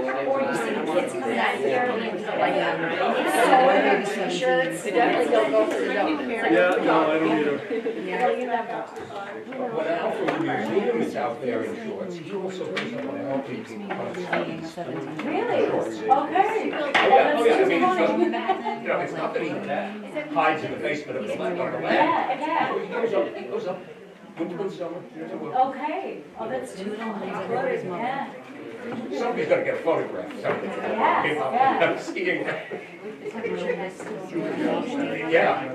Or you see the kids coming out here and like sewing their t-shirts. They definitely don't go for the dog. Yeah, no, I don't either. Well, you never. When Alfred Museum is out there in shorts, he also goes up on helping people. Really? Okay. Oh yeah, I mean, it's not that he hides in the basement of the lab. Yeah. He goes up, winter and summer. Okay. Oh, that's too funny. Yeah. Somebody's gonna get photographed, somebody. Yeah. I'm seeing that. Yeah.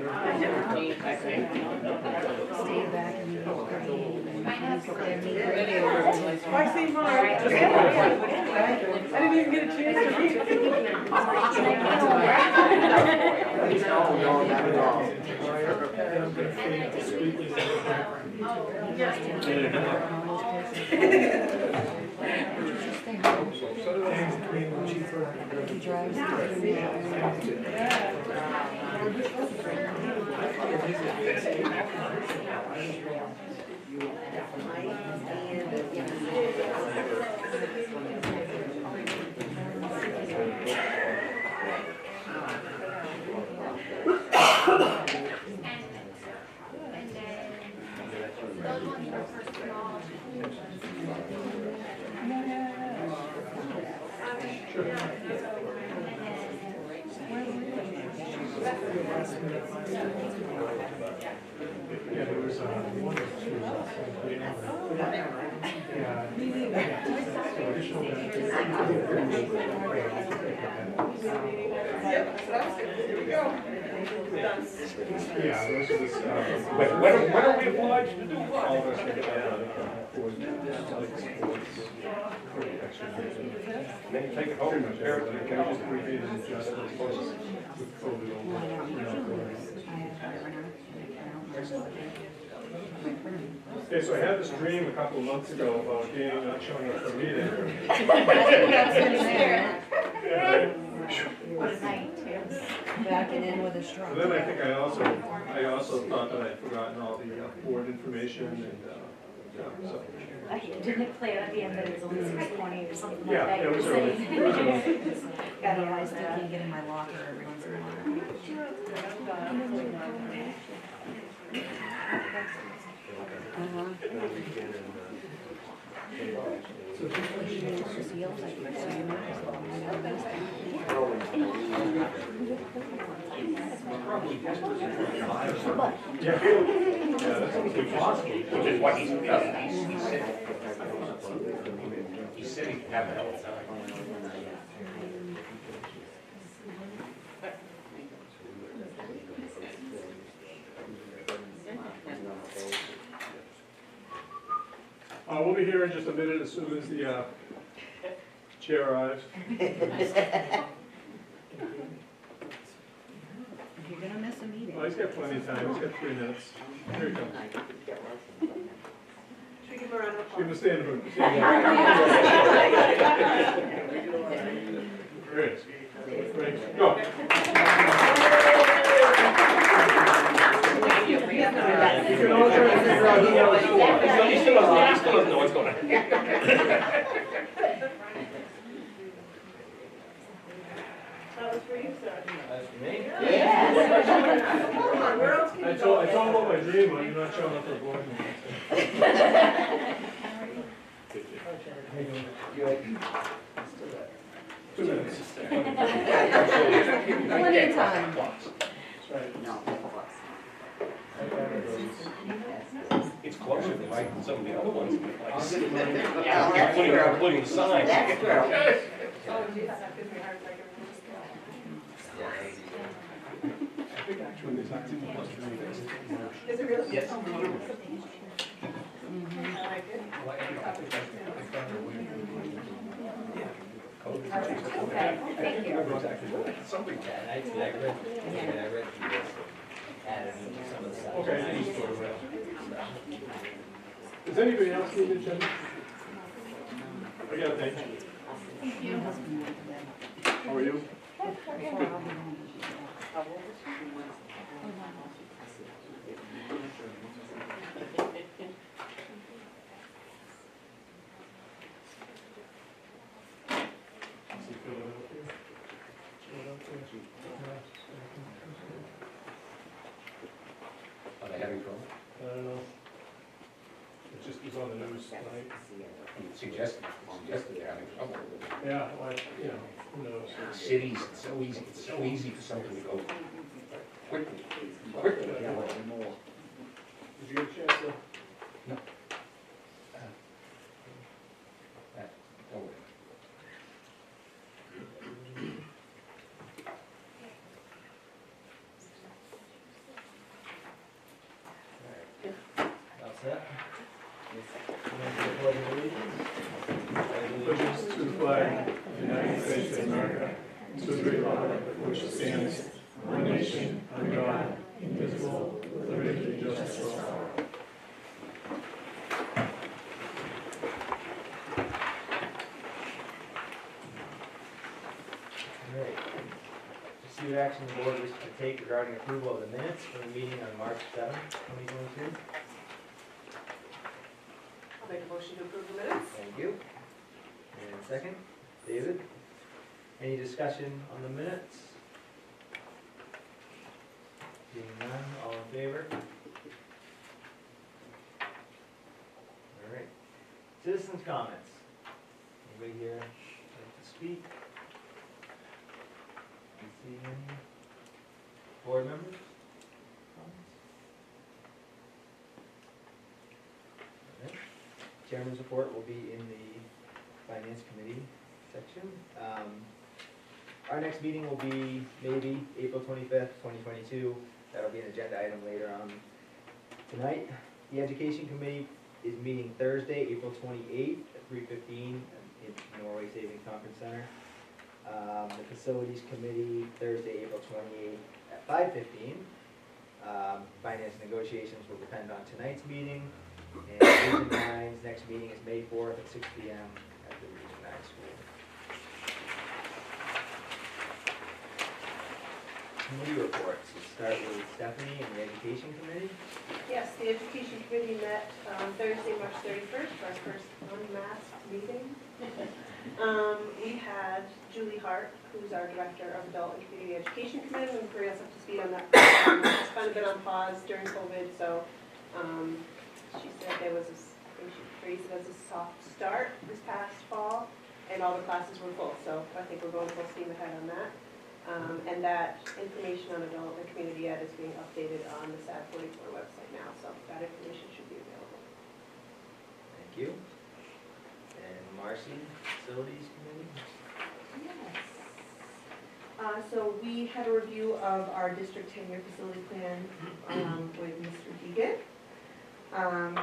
I see mine. I didn't even get a chance to read it. Yeah, there was one or two. Yeah, those are the When are we obliged to do what? all of us get Then you take it home and compare it to the council. with COVID over. Okay, so I had this dream a couple of months ago about Danny not showing up for a meeting. Backing in with a straw. But then I think I also thought that I'd forgotten all the board information and, so. Didn't it play at the end that it was only 6:20 or something like Yeah, that? it was early. It was early. Got I it. still can't get in my locker every once in a while. Yeah, that's Which is what he's sitting having all the time. we'll be here in just a minute as soon as the chair arrives. You're gonna miss a meeting. Well, he's got plenty of time. He's got 3 minutes. Here he comes. Should we give her a round of Give him a applause? stand hook. Great. Great. Go. You can all try to figure out who knows what. He still doesn't know what's going on. That was for you, sir. That's me? Come on, where else can I you told go? him about my dream, but you're not showing up for a board meeting. Good. 2 minutes. Plenty of time. That's right. It's closer than like some of the other ones. Yeah, Including the sign. that's true. Oh, geez, that could be hard to make Is it really? Yes. I like it. Okay, thank you. Somebody I read some of the stuff. Okay. Does anybody else need an agenda? I got it, thank you. How are you? the news tonight. Suggested they're having trouble. Yeah, like, you know, who knows? Cities, it's so easy for something to go quickly. Did you get a chance to? Oh, All set? Pledge of allegiance. Allegiance to the flag of the United States of America, to the republic for which it stands, one nation, under God, indivisible, with liberty and justice for all. All right. To see what action the board wishes to take regarding approval of the minutes from the meeting on March 7th, 2022. I'll make a motion to approve the minutes. Thank you. And second, David. Any discussion on the minutes? Seeing none, all in favor? All right. Citizens' comments. Anybody here like to speak? See any board members? Comments? All right. Chairman's report will be in the Finance Committee section. Our next meeting will be maybe April 25th, 2022. That'll be an agenda item later on tonight. The Education Committee is meeting Thursday, April 28th at 3:15 in Norway Savings Conference Center. The Facilities Committee, Thursday, April 28th at 5:15. Finance negotiations will depend on tonight's meeting. And Region 9's next meeting is May 4th at 6 p.m. at the Region 9 school. Committee reports. We'll start with Stephanie and the Education Committee. Yes, the Education Committee met Thursday, March 31st, for our first unmasked meeting. We had Julie Hart, who's our Director of Adult and Community Education Committee, and bring us up to speed on that. It's kind of been on pause during COVID, so she said there was, I think she phrased it as a soft start this past fall, and all the classes were full, so I think we're going full steam ahead on that. And that information on adult and community ed is being updated on the SAD 44 website now, so that information should be available. Thank you. And Marcy, Facilities Committee. Yes. So we had a review of our district 10-year facility plan with Mr. Deegan.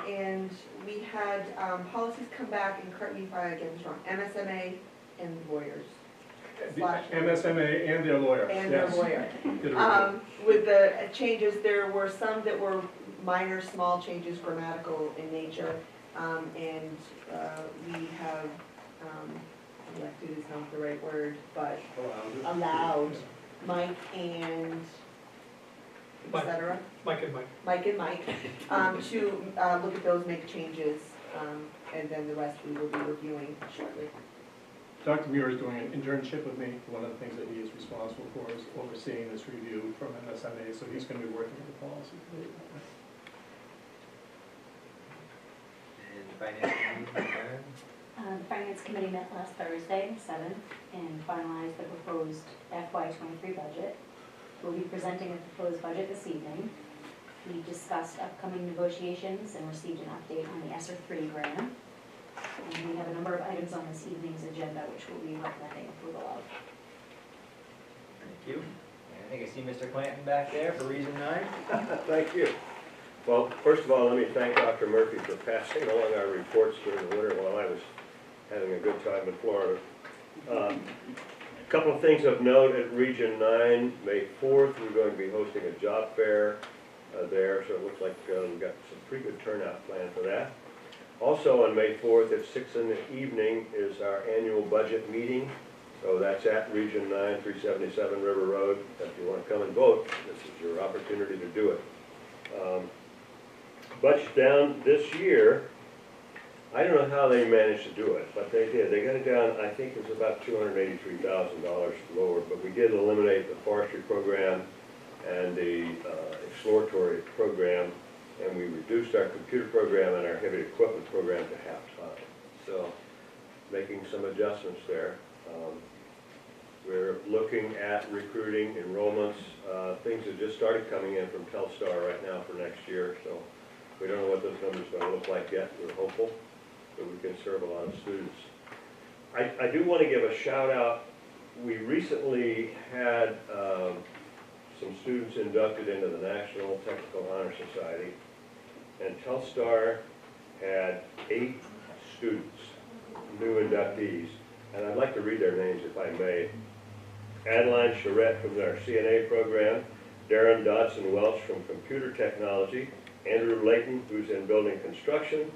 And we had policies come back, and correct me if I get this wrong, MSMA and lawyers. The MSMA and their lawyer. And their yes. lawyer. Did a review. With the changes, there were some that were minor, small changes, grammatical in nature. And we have, elected is not the right word, but allowed Mike and et cetera. Mike and Mike. Mike and Mike, to look at those, make changes, and then the rest we will be reviewing shortly. Dr. Muir is doing an internship with me. One of the things that he is responsible for is overseeing this review from MSMA, so he's going to be working with the policy committee. And Finance Committee, Karen. The Finance Committee met last Thursday, 7th, and finalized the proposed FY23 budget. We'll be presenting a proposed budget this evening. We discussed upcoming negotiations and received an update on the Sr3 Grant. And we have a number of items on this evening's agenda which we'll be recommending approval of. Thank you. And I think I see Mr. Clanton back there for Region 9. Thank you. Well, first of all, let me thank Dr. Murphy for passing along our reports during the winter while I was having a good time in Florida. A couple of things of note at Region 9, May 4th, we're going to be hosting a job fair there, so it looks like we've got some pretty good turnout planned for that. Also on May 4th at 6 in the evening is our annual budget meeting. So that's at Region 9, 377 River Road. If you want to come and vote, this is your opportunity to do it. Budget down this year, I don't know how they managed to do it, but they did. They got it down, I think it was about $283,000 lower, but we did eliminate the forestry program and the exploratory program. and we reduced our computer program and our heavy equipment program to half-time. So, making some adjustments there. We're looking at recruiting, enrollments, things have just started coming in from Telstar right now for next year, so we don't know what those numbers are going to look like yet. We're hopeful that we can serve a lot of students. I do want to give a shout out. We recently had some students inducted into the National Technical Honor Society, and Telstar had 8 students, new inductees, and I'd like to read their names if I may. Adeline Charette from our CNA program, Darren Dodson-Welch from Computer Technology, Andrew Layton, who's in Building Construction,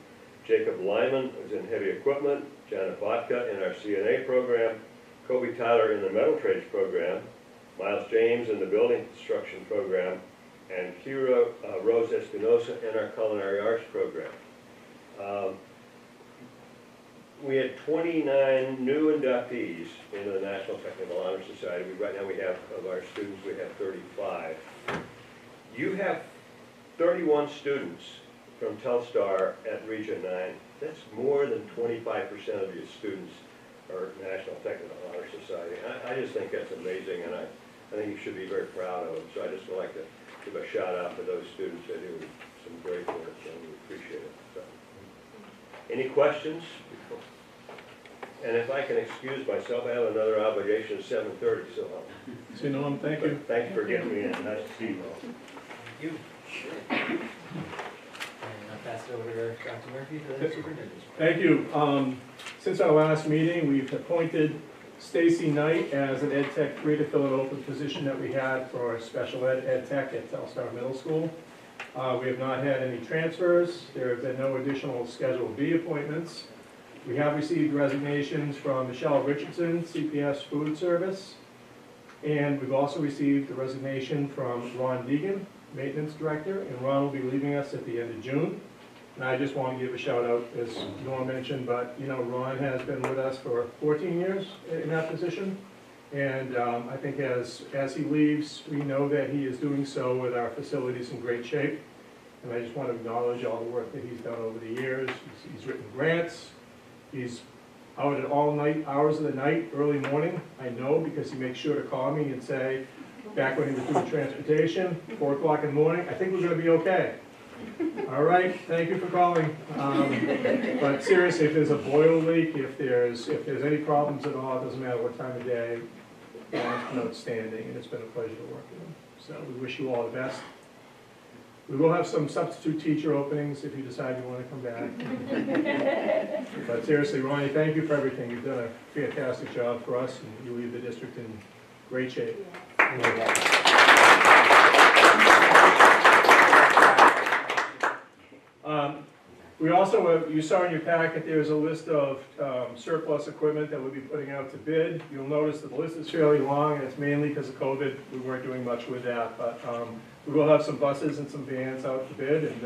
Jacob Lyman, who's in Heavy Equipment, Janet Botka in our CNA program, Kobe Tyler in the Metal Trades program, Miles James in the Building Construction program, and Kira Rose Espinosa in our Culinary Arts program. We had 29 new inductees into the National Technical Honor Society. Right now we have, of our students, we have 35. You have 31 students from Telstar at Region 9. That's more than 25% of your students are National Technical Honor Society. I just think that's amazing, and I think you should be very proud of them. So I just would like to give a shout out to those students that do some great work, and we appreciate it. So, any questions? And if I can excuse myself, I have another obligation at 7:30, so See, Norm, thank you. thanks for getting me in. Nice to see you all. Thank you. And I'll pass it over to Dr. Murphy for the superintendent's report. Thank you. Since our last meeting, we've appointed Stacy Knight as an Ed Tech 3 to fill an open position that we had for special ed tech at Telstar Middle School. We have not had any transfers. There have been no additional Schedule B appointments. We have received resignations from Michelle Richardson, CPS Food Service, and we've also received a resignation from Ron Deegan, Maintenance Director, and Ron will be leaving us at the end of June. And I just want to give a shout out, as Norm mentioned, but you know, Ron has been with us for 14 years in that position, and I think as he leaves, we know that he is doing so with our facilities in great shape. And I just want to acknowledge all the work that he's done over the years. He's written grants. He's out at all night, hours of the night, early morning, I know, because he makes sure to call me and say, back when he was doing transportation, 4 o'clock in the morning, I think we're gonna be okay. All right, thank you for calling. But seriously, if there's a boil leak, if there's any problems at all, it doesn't matter what time of day, Ron's been outstanding, and it's been a pleasure to work with him. So we wish you all the best. We will have some substitute teacher openings if you decide you want to come back. But seriously, Ronnie, thank you for everything. You've done a fantastic job for us, and you leave the district in great shape. We also, you saw in your packet, there's a list of surplus equipment that we'll be putting out to bid. You'll notice that the list is fairly long, and it's mainly because of COVID. We weren't doing much with that, but we will have some buses and some vans out to bid, and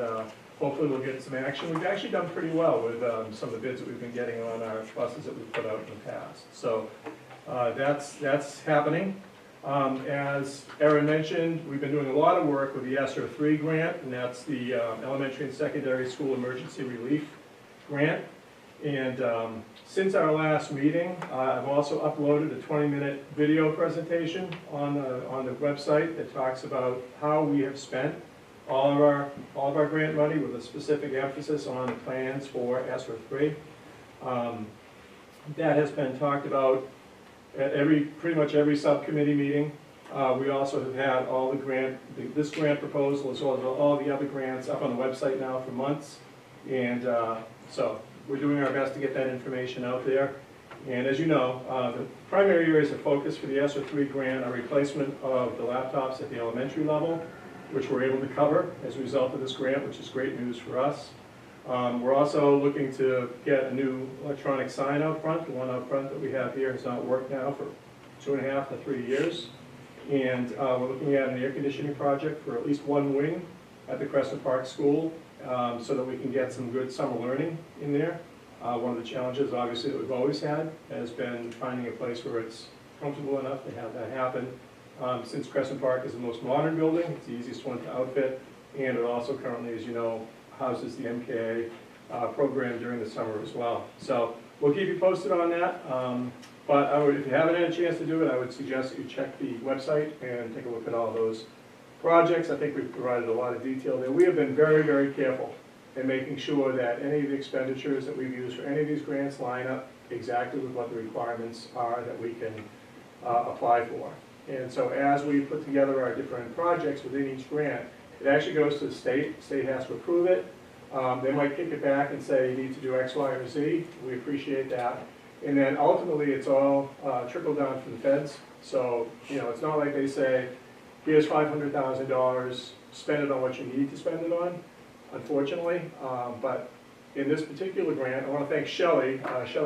hopefully we'll get some action. We've actually done pretty well with some of the bids that we've been getting on our buses that we've put out in the past. So that's happening. As Erin mentioned, we've been doing a lot of work with the Sr3 Grant, and that's the Elementary and Secondary School Emergency Relief Grant. And since our last meeting, I've also uploaded a 20-minute video presentation on the website that talks about how we have spent all of our grant money, with a specific emphasis on the plans for Sr3. That has been talked about at pretty much every subcommittee meeting. We also have had all this grant proposal, as well as all the other grants, up on the website now for months. And so we're doing our best to get that information out there. And as you know, the primary areas of focus for the Sr3 grant are replacement of the laptops at the elementary level, which we're able to cover as a result of this grant, which is great news for us. We're also looking to get a new electronic sign out front. The one out front that we have here has not worked now for 2.5 to 3 years. And we're looking at an air conditioning project for at least one wing at the Crescent Park School, so that we can get some good summer learning in there. One of the challenges, obviously, that we've always had has been finding a place where it's comfortable enough to have that happen. Since Crescent Park is the most modern building, it's the easiest one to outfit. and it also currently, as you know, houses the MKA program during the summer as well. So we'll keep you posted on that. But if you haven't had a chance to do it, I would suggest that you check the website and take a look at all those projects. I think we've provided a lot of detail there. We have been very, very careful in making sure that any of the expenditures that we've used for any of these grants line up exactly with what the requirements are that we can apply for. And so as we put together our different projects within each grant, it actually goes to the state. The state has to approve it. They might kick it back and say you need to do X, Y, or Z. We appreciate that. And then ultimately it's all trickled down from the feds. So, you know, it's not like they say, here's $500,000, spend it on what you need to spend it on, unfortunately. But in this particular grant, I want to thank Shelley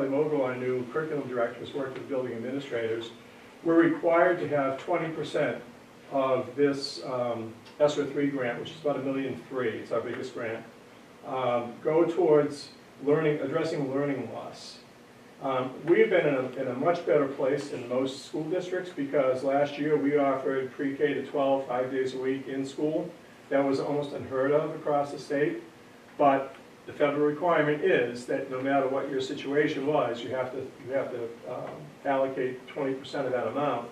Mogul, our new curriculum director, who's worked with building administrators. We're required to have 20% of this Sr3 Grant, which is about $1.3 million, it's our biggest grant, go towards addressing learning loss. We've been in a much better place than most school districts because last year we offered pre-K to 12, 5 days a week in school. That was almost unheard of across the state, but the federal requirement is that no matter what your situation was, you have to allocate 20% of that amount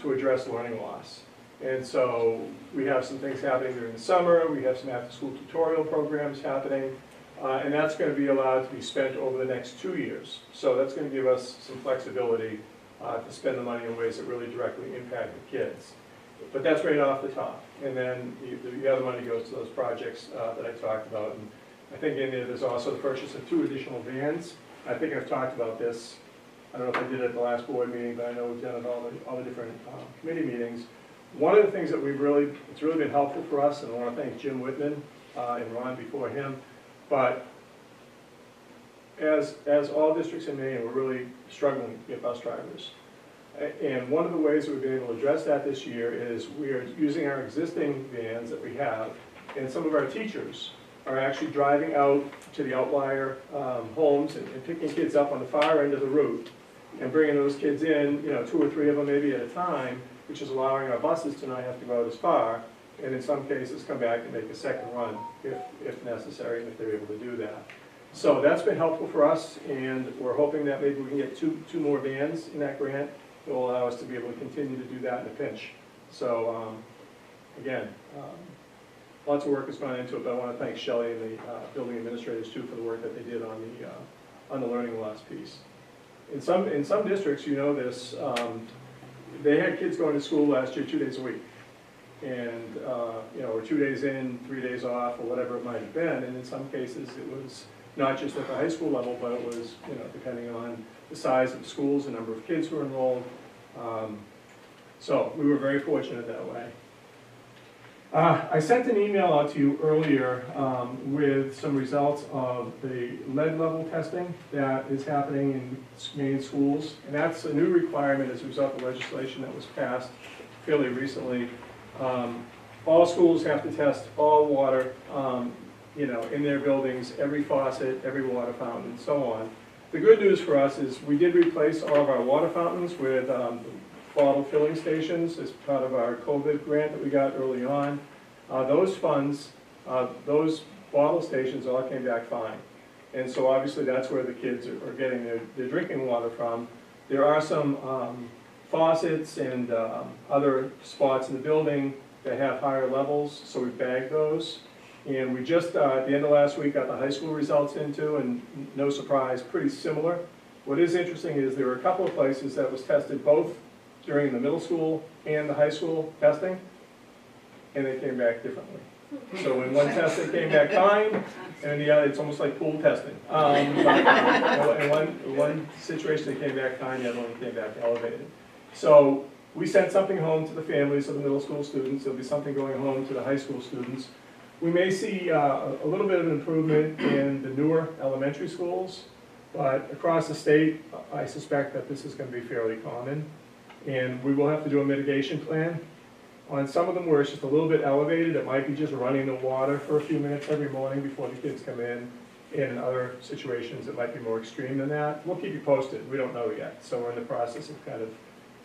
to address learning loss. And so we have some things happening during the summer, we have some after-school tutorial programs happening, and that's going to be allowed to be spent over the next 2 years. So that's going to give us some flexibility to spend the money in ways that really directly impact the kids. But that's right off the top. And then the other money goes to those projects that I talked about. And I think in there's also the purchase of 2 additional vans. I think I've talked about this. I don't know if I did it at the last board meeting, but I know we've done it at all the different committee meetings. One of the things that it's really been helpful for us, and I want to thank Jim Whitman and Ron before him, but as all districts in Maine, we're really struggling to get bus drivers. And one of the ways that we've been able to address that this year is we are using our existing vans that we have, and some of our teachers are actually driving out to the outlier homes and picking kids up on the far end of the route and bringing those kids in, you know, 2 or 3 of them maybe at a time, which is allowing our buses to not have to go out as far, and in some cases come back and make a second run if necessary, and if they're able to do that. So that's been helpful for us, and we're hoping that maybe we can get two more vans in that grant that will allow us to be able to continue to do that in a pinch. So again, lots of work has gone into it, but I want to thank Shelley and the building administrators too for the work that they did on the learning loss piece. In some districts, you know this, they had kids going to school last year 2 days a week. And, you know, or 2 days in, 3 days off, or whatever it might have been. And in some cases, it was not just at the high school level, but it was, you know, depending on the size of the schools, the number of kids who were enrolled. So we were very fortunate that way. I sent an email out to you earlier with some results of the lead level testing that is happening in Maine schools. And that's a new requirement as a result of legislation that was passed fairly recently. All schools have to test all water, you know, in their buildings, every faucet, every water fountain, and so on. The good news for us is we did replace all of our water fountains with bottle filling stations as part of our COVID grant that we got early on. Those funds, those bottle stations all came back fine. And so obviously that's where the kids are getting their drinking water from. There are some faucets and other spots in the building that have higher levels, so we bagged those. And we just, at the end of last week, got the high school results into, and no surprise, pretty similar. What is interesting is there were a couple of places that was tested both during the middle school and the high school testing, and they came back differently. So in one test it came back fine, and in the other it's almost like pool testing. But in one situation it came back fine, the other one came back elevated. So we sent something home to the families of the middle school students. There'll be something going home to the high school students. We may see a little bit of an improvement in the newer elementary schools, but across the state, I suspect that this is going to be fairly common. And we will have to do a mitigation plan. On some of them where it's just a little bit elevated, it might be just running the water for a few minutes every morning before the kids come in. In other situations, it might be more extreme than that. We'll keep you posted. We don't know yet. So we're in the process of kind of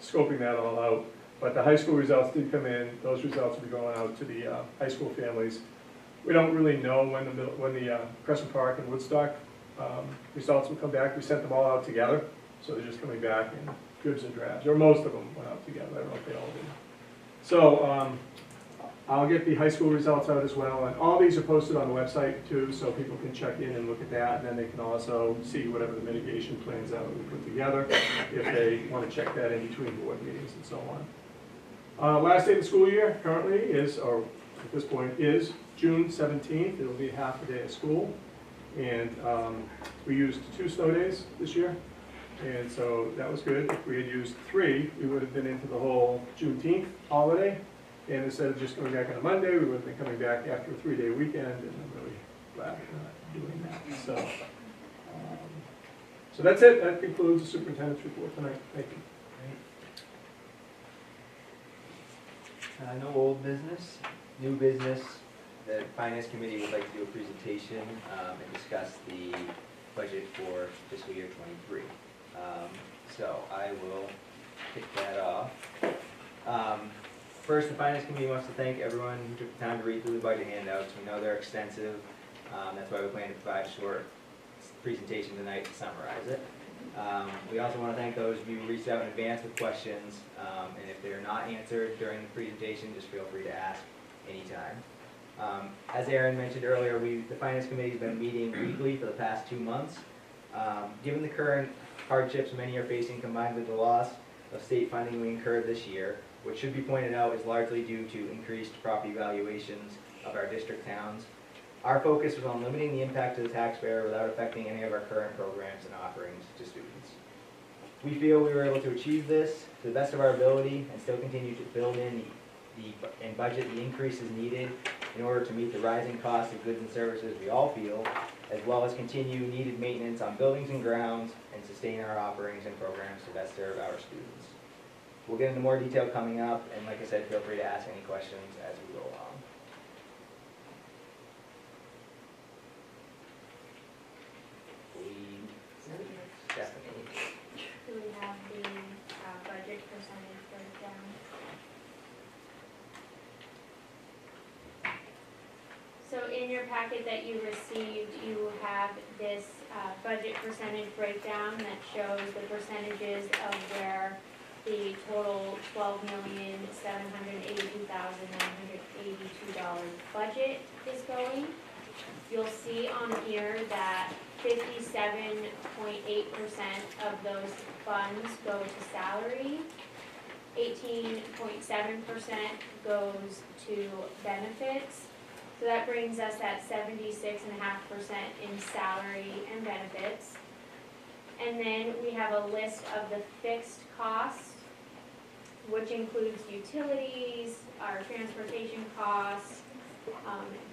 scoping that all out. But the high school results did come in. Those results will be going out to the high school families. We don't really know when the Crescent Park and Woodstock results will come back. We sent them all out together, so they're just coming back in dribs and drabs, or most of them went out together. I don't know if they all did. So I'll get the high school results out as well, and all these are posted on the website too, so people can check in and look at that, and then they can also see whatever the mitigation plans are that we put together, if they want to check that in between board meetings and so on. Last day of the school year currently is, or at this point is, June 17th. It'll be half a day of school, and we used 2 snow days this year, and so that was good. If we had used 3, we would have been into the whole Juneteenth holiday. And instead of just coming back on a Monday, we would have been coming back after a 3-day weekend, and I'm really glad we're not doing that. So that's it. That concludes the superintendent's report tonight. Thank you. No old business, new business. The Finance Committee would like to do a presentation and discuss the budget for fiscal year '23. So I will kick that off. First, the Finance Committee wants to thank everyone who took the time to read through the budget handouts. We know they're extensive. That's why we plan to provide a short presentation tonight to summarize it. We also want to thank those of you who reached out in advance with questions. And if they're not answered during the presentation, just feel free to ask anytime. As Aaron mentioned earlier, the Finance Committee has been meeting weekly for the past 2 months. Given the current hardships many are facing, combined with the loss of state funding we incurred this year, which should be pointed out is largely due to increased property valuations of our district towns, our focus was on limiting the impact to the taxpayer without affecting any of our current programs and offerings to students. We feel we were able to achieve this to the best of our ability and still continue to build in and budget the increases needed in order to meet the rising costs of goods and services we all feel, as well as continue needed maintenance on buildings and grounds and sustain our offerings and programs to best serve our students. We'll get into more detail coming up, and like I said, feel free to ask any questions as we go along. Stephanie. Do we have the budget percentage breakdown? So in your packet that you received, you have this budget percentage breakdown that shows the percentages of where the total $12,782,982 budget is going. You'll see on here that 57.8% of those funds go to salary, 18.7% goes to benefits. So that brings us at 76.5% in salary and benefits. And then we have a list of the fixed costs, which includes utilities, our transportation costs,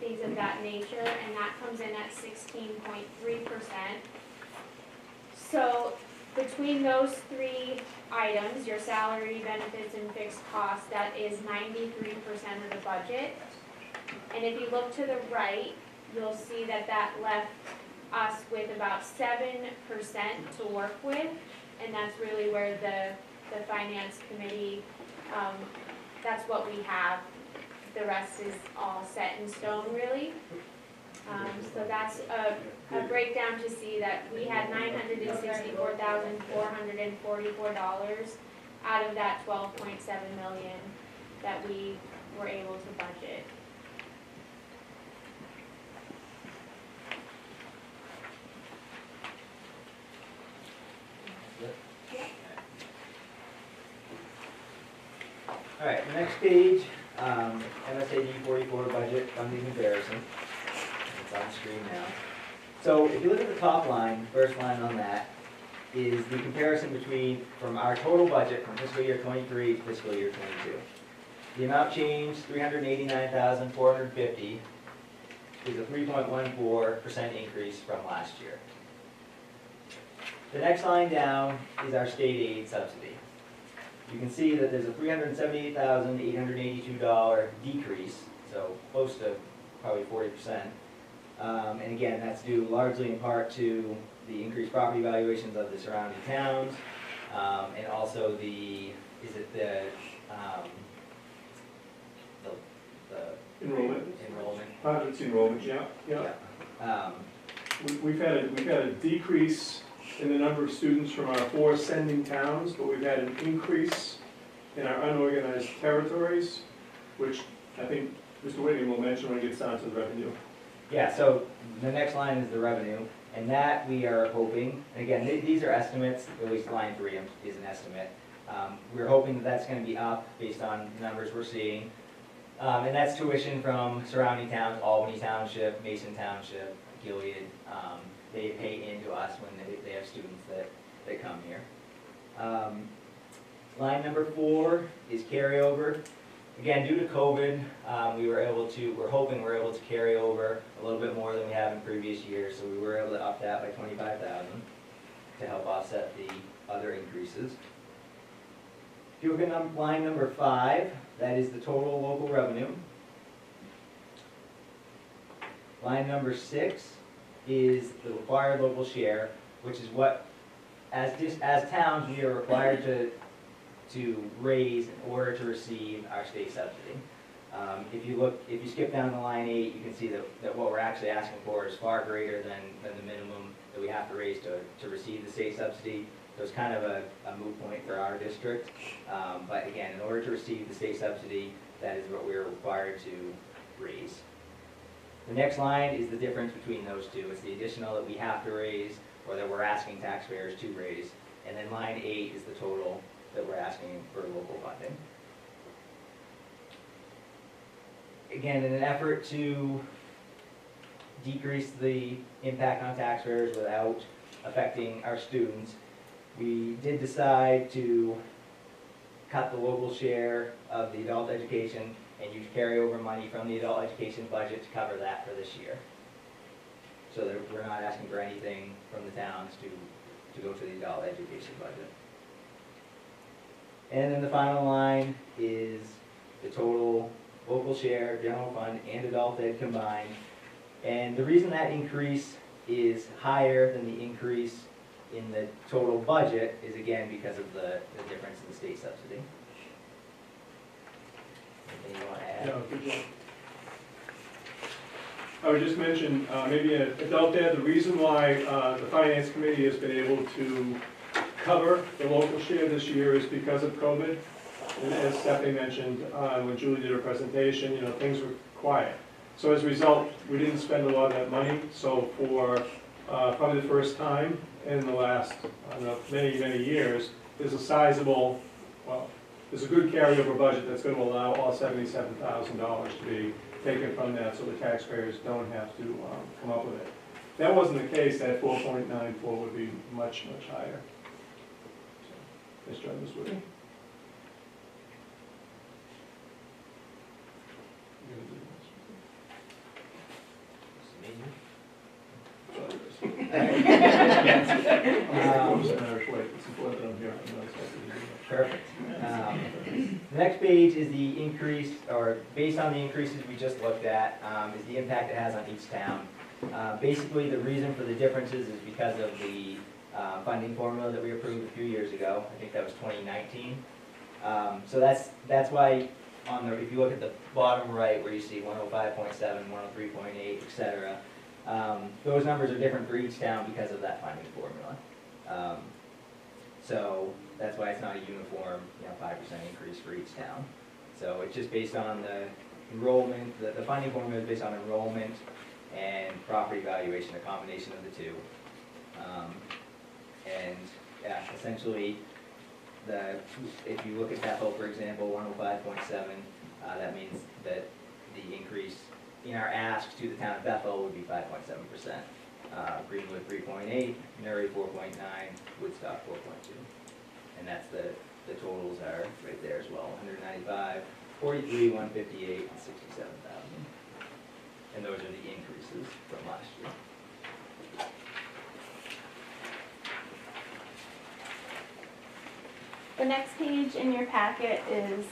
things of that nature, and that comes in at 16.3%. So between those 3 items, your salary, benefits, and fixed costs, that is 93% of the budget. And if you look to the right, you'll see that that left us with about 7% to work with, and that's really where the Finance Committee, that's what we have. The rest is all set in stone, really. So that's a breakdown to see that we had $964,444 out of that $12.7 million that we were able to budget. All right, the next page, MSAD 44 budget funding comparison. It's on screen now. So if you look at the top line, first line on that, is the comparison from our total budget from fiscal year 23 to fiscal year 22. The amount changed, $389,450, is a 3.14% increase from last year. The next line down is our state aid subsidy. You can see that there's a $378,882 decrease, so close to probably 40%. And again, that's due largely in part to the increased property valuations of the surrounding towns, and also the the Enrollment, enrollment. part of it's enrollment, yeah, yeah. Um, We've had a decrease in the number of students from our 4 sending towns, but we've had an increase in our unorganized territories, which I think Mr. Whitney will mention when he gets down to the revenue. Yeah, so the next line is the revenue, and that we are hoping, and again, these are estimates, at least line 3 is an estimate. We're hoping that that's gonna be up based on the numbers we're seeing. And that's tuition from surrounding towns, Albany Township, Mason Township, Gilead. They pay into us when they have students that come here. Line number 4 is carryover. Again, due to COVID, we're hoping we're able to carry over a little bit more than we have in previous years, so we were able to up that by $25,000 to help offset the other increases. If you look at line number 5, that is the total local revenue. Line number 6 is the required local share, which is what, as towns, we are required to raise in order to receive our state subsidy. If you skip down to line 8, you can see that what we're actually asking for is far greater than the minimum that we have to raise to receive the state subsidy. So it's kind of a moot point for our district. But again, in order to receive the state subsidy, that is what we're required to raise. The next line is the difference between those two. It's the additional that we have to raise or that we're asking taxpayers to raise. And then line 8 is the total that we're asking for local funding. Again, in an effort to decrease the impact on taxpayers without affecting our students, we did decide to cut the local share of the adult education and use carryover money from the adult education budget to cover that for this year. So that we're not asking for anything from the towns to go to the adult education budget. And then the final line is the total local share, general fund, and adult ed combined. And the reason that increase is higher than the increase in the total budget is again because of the difference in the state subsidy. Anything you want to add? Yeah, good job. I would just mention, maybe adult ed, the reason why the finance committee has been able to cover the local share this year is because of COVID. And as Stephanie mentioned, when Julie did her presentation, things were quiet. So as a result, we didn't spend a lot of that money. So for probably the first time in the last, I don't know, many, many years, there's a sizable, there's a good carryover budget that's going to allow all $77,000 to be taken from that so the taxpayers don't have to come up with it. If that wasn't the case, that 4.94 would be much, much higher. So, let's try this with you. Perfect. The next page is the increase, or based on the increases we just looked at, is the impact it has on each town. Basically, the reason for the differences is because of the funding formula that we approved a few years ago. I think that was 2019. So that's why if you look at the bottom right where you see 105.7, 103.8, etc., those numbers are different for each town because of that funding formula. So that's why it's not a uniform 5% increase for each town. So it's just based on the enrollment, the funding formula is based on enrollment and property valuation, a combination of the two. And yeah, essentially, if you look at Bethel, for example, 105.7, that means that the increase in our asks to the town of Bethel would be 5.7%. Greenwood 3.8, Murray 4.9, Woodstock 4.2. And that's the totals are right there as well, 195, 43, 158, and 67,000. And those are the increases from last year. The next page in your packet is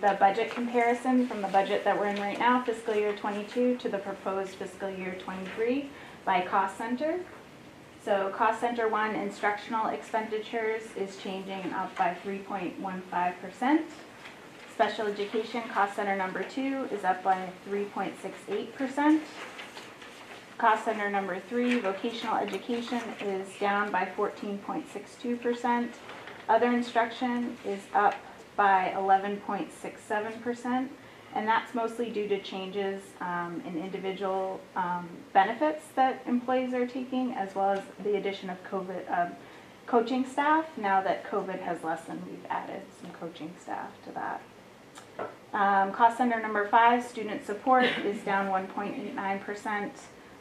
the budget comparison from the budget that we're in right now, fiscal year 22, to the proposed fiscal year 23 by cost center. So cost center 1, instructional expenditures, is changing up by 3.15%. special education, cost center number 2 is up by 3.68%. Cost center number 3, vocational education, is down by 14.62%. Other instruction is up by 11.67%, and that's mostly due to changes in individual benefits that employees are taking, as well as the addition of coaching staff. Now that COVID has lessened, we've added some coaching staff to that. Cost center number 5, student support, is down 1.89%.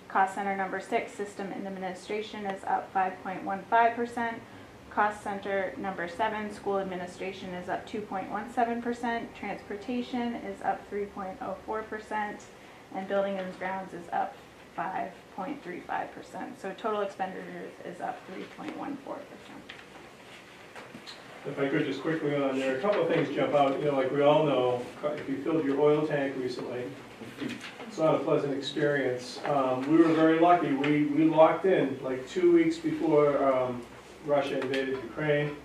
Cost center number 6, system and administration, is up 5.15%. Cost center number 7, school administration, is up 2.17%. Transportation is up 3.04%. And building and grounds is up 5.35%. So total expenditures is up 3.14%. If I could just quickly on there, a couple of things jump out. Like we all know, if you filled your oil tank recently, it's not a pleasant experience. We were very lucky. We locked in like 2 weeks before Russia invaded Ukraine,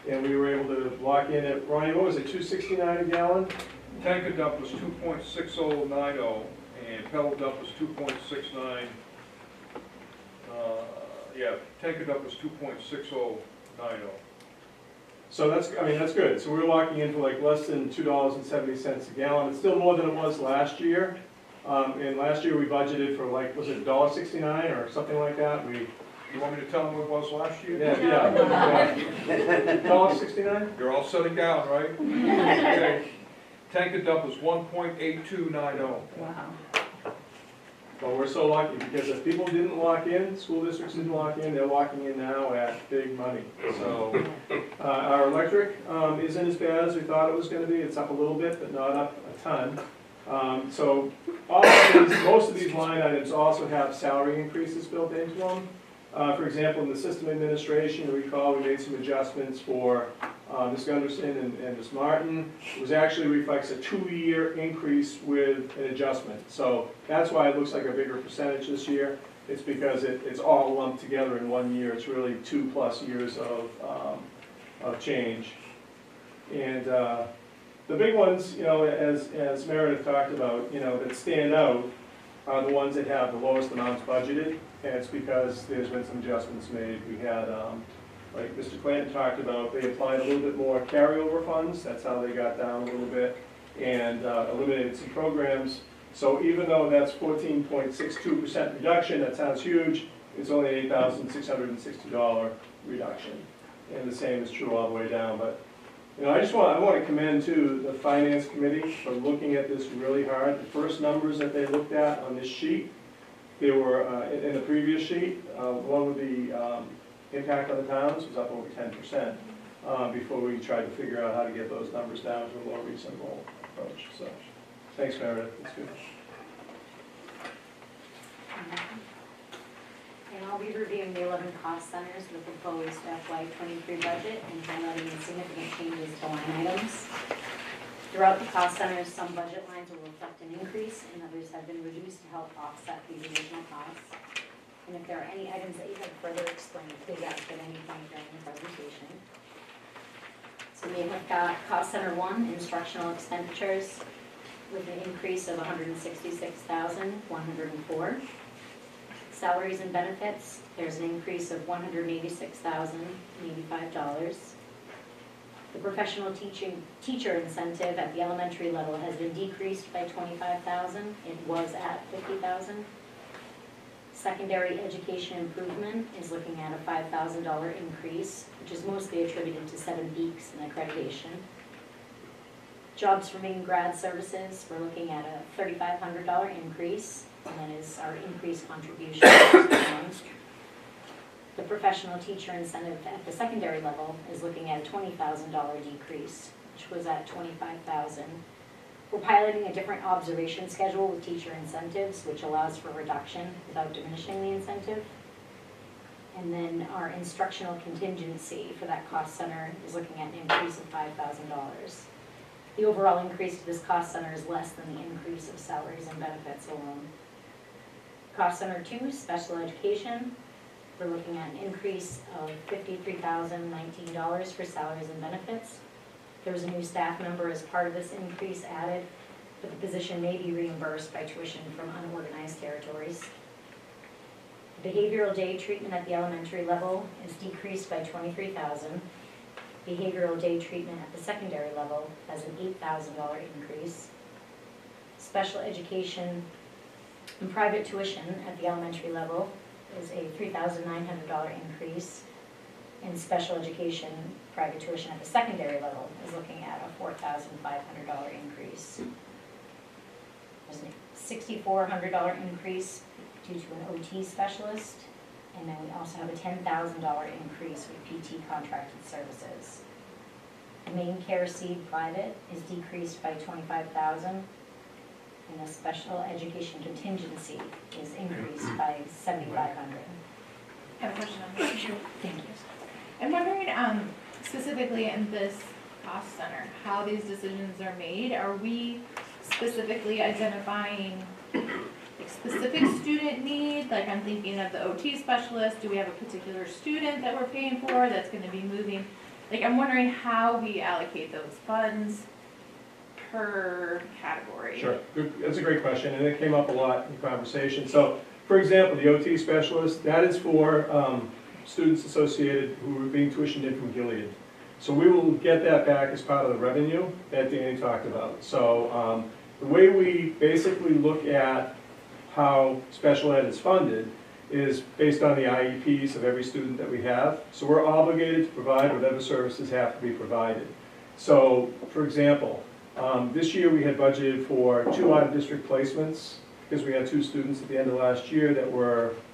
and we were able to lock in at, Ronnie, what was it, $2.69 a gallon? Tanker dump was 2.6090, and pedal dump was 2.69. Yeah, tanker dump was 2.6090. So that's good. So we're locking in for like less than $2.70 a gallon. It's still more than it was last year. And last year we budgeted for like, was it $1.69 or something like that? You want me to tell them what it was last year? Yeah. $1.69? You're all sitting down, right? Okay. Tanker dump was 1.8290. Wow. Well, we're so lucky because if people didn't lock in, school districts didn't lock in, they're locking in now at big money. So our electric isn't as bad as we thought it was going to be. It's up a little bit, but not up a ton. So most of these line items also have salary increases built into them. For example, in the system administration, you recall we made some adjustments for Ms. Gunderson and Ms. Martin. It was actually reflects a 2-year increase with an adjustment. So that's why it looks like a bigger percentage this year. It's because it's all lumped together in 1 year. It's really 2+ years of change. And the big ones, as Meredith talked about, that stand out are the ones that have the lowest amounts budgeted, and it's because there's been some adjustments made. We had, like Mr. Clanton talked about, they applied a little bit more carryover funds. That's how they got down a little bit, and eliminated some programs. So even though that's 14.62% reduction, that sounds huge, it's only $8,660 reduction. And the same is true all the way down. But I want to commend too the Finance Committee for looking at this really hard. The first numbers that they looked at on this sheet, they were in the previous sheet. One with the impact on the towns was up over 10% before we tried to figure out how to get those numbers down to a more reasonable approach. So, thanks, Meredith. That's good. And I'll be reviewing the 11 cost centers, the proposed FY23 budget, and highlighting the significant changes to line items. Throughout the cost centers, some budget lines will reflect an increase, and others have been reduced to help offset these additional costs. And if there are any items that you'd like further explained, please ask at any point during the presentation. So we have got cost center 1, instructional expenditures, with an increase of $166,104. Salaries and benefits, there's an increase of $186,085. The professional teacher incentive at the elementary level has been decreased by $25,000. It was at $50,000. Secondary education improvement is looking at a $5,000 increase, which is mostly attributed to 7 weeks in accreditation. Jobs for main grad services, we're looking at a $3,500 increase, and that is our increased contribution. The professional teacher incentive at the secondary level is looking at a $20,000 decrease, which was at $25,000. We're piloting a different observation schedule with teacher incentives, which allows for reduction without diminishing the incentive. And then our instructional contingency for that cost center is looking at an increase of $5,000. The overall increase to this cost center is less than the increase of salaries and benefits alone. Cost center 2, special education, we're looking at an increase of $53,019 for salaries and benefits. There was a new staff member as part of this increase added, but the position may be reimbursed by tuition from unorganized territories. Behavioral day treatment at the elementary level is decreased by $23,000. Behavioral day treatment at the secondary level has an $8,000 increase. Special education and private tuition at the elementary level is a $3,900 increase. And special education private tuition at the secondary level is looking at a $4,500 increase. There's a $6,400 increase due to an OT specialist, and then we also have a $10,000 increase with PT contracted services. The main care seed private is decreased by $25,000, and the special education contingency is increased by $7,500. I have a question on that. Thank you. I'm wondering, specifically in this cost center, how these decisions are made. Are we specifically identifying like specific student need? Like I'm thinking of the OT specialist. Do we have a particular student that we're paying for that's going to be moving? Like I'm wondering how we allocate those funds per category. Sure, that's a great question, and it came up a lot in conversation. So, for example, the OT specialist, that is for students associated who are being tuitioned in from Gilead. So we will get that back as part of the revenue that Danny talked about. So the way we basically look at how special ed is funded is based on the IEPs of every student that we have. So we're obligated to provide whatever services have to be provided. So, for example, this year we had budgeted for 2 out-of-district placements because we had 2 students at the end of last year that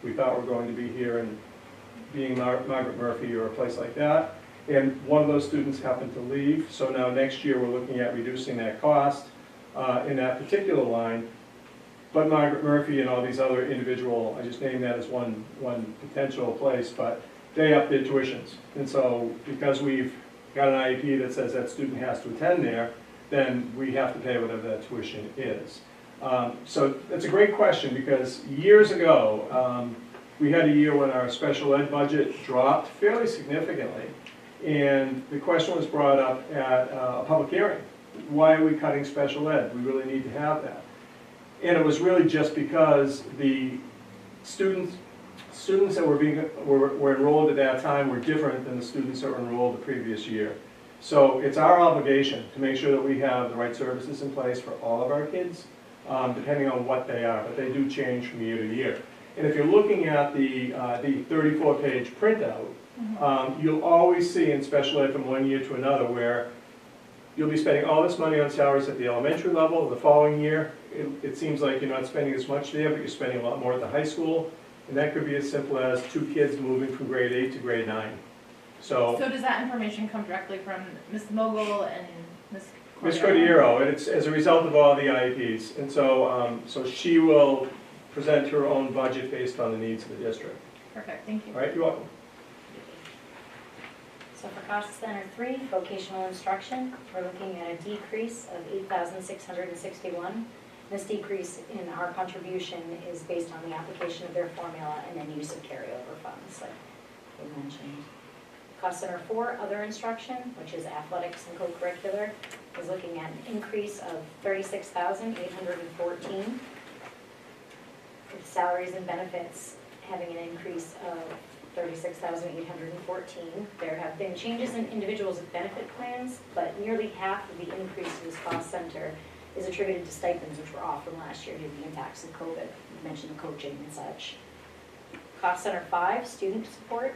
we thought were going to be here and being Margaret Murphy or a place like that. And one of those students happened to leave. So now next year we're looking at reducing that cost in that particular line. But Margaret Murphy and all these other individual, I just named that as one potential place, but they up their tuitions. And so because we've got an IEP that says that student has to attend there, then we have to pay whatever that tuition is. So that's a great question because years ago, we had a year when our special ed budget dropped fairly significantly. And the question was brought up at a public hearing. Why are we cutting special ed? We really need to have that. And it was really just because the students that were enrolled at that time were different than the students that were enrolled the previous year. So it's our obligation to make sure that we have the right services in place for all of our kids, depending on what they are, but they do change from year to year. And if you're looking at the 34-page printout, you'll always see in special ed from one year to another where you'll be spending all this money on salaries at the elementary level. The following year, it seems like you're not spending as much there, but you're spending a lot more at the high school. And that could be as simple as 2 kids moving from grade 8 to grade 9. So does that information come directly from Ms. Mogul and Ms. Cordero, and it's as a result of all the IEPs. And so, so she will present her own budget based on the needs of the district. Perfect, thank you. All right, you're welcome. So for cost center 3, vocational instruction, we're looking at a decrease of $8,661. This decrease in our contribution is based on the application of their formula and then use of carryover funds, like we mentioned. Cost center 4, other instruction, which is athletics and co-curricular, is looking at an increase of $36,814. With salaries and benefits having an increase of $36,814. There have been changes in individuals' benefit plans, but nearly half of the increase in this cost center is attributed to stipends, which were off from last year due to the impacts of COVID. You mentioned the coaching and such. Cost center 5, student support,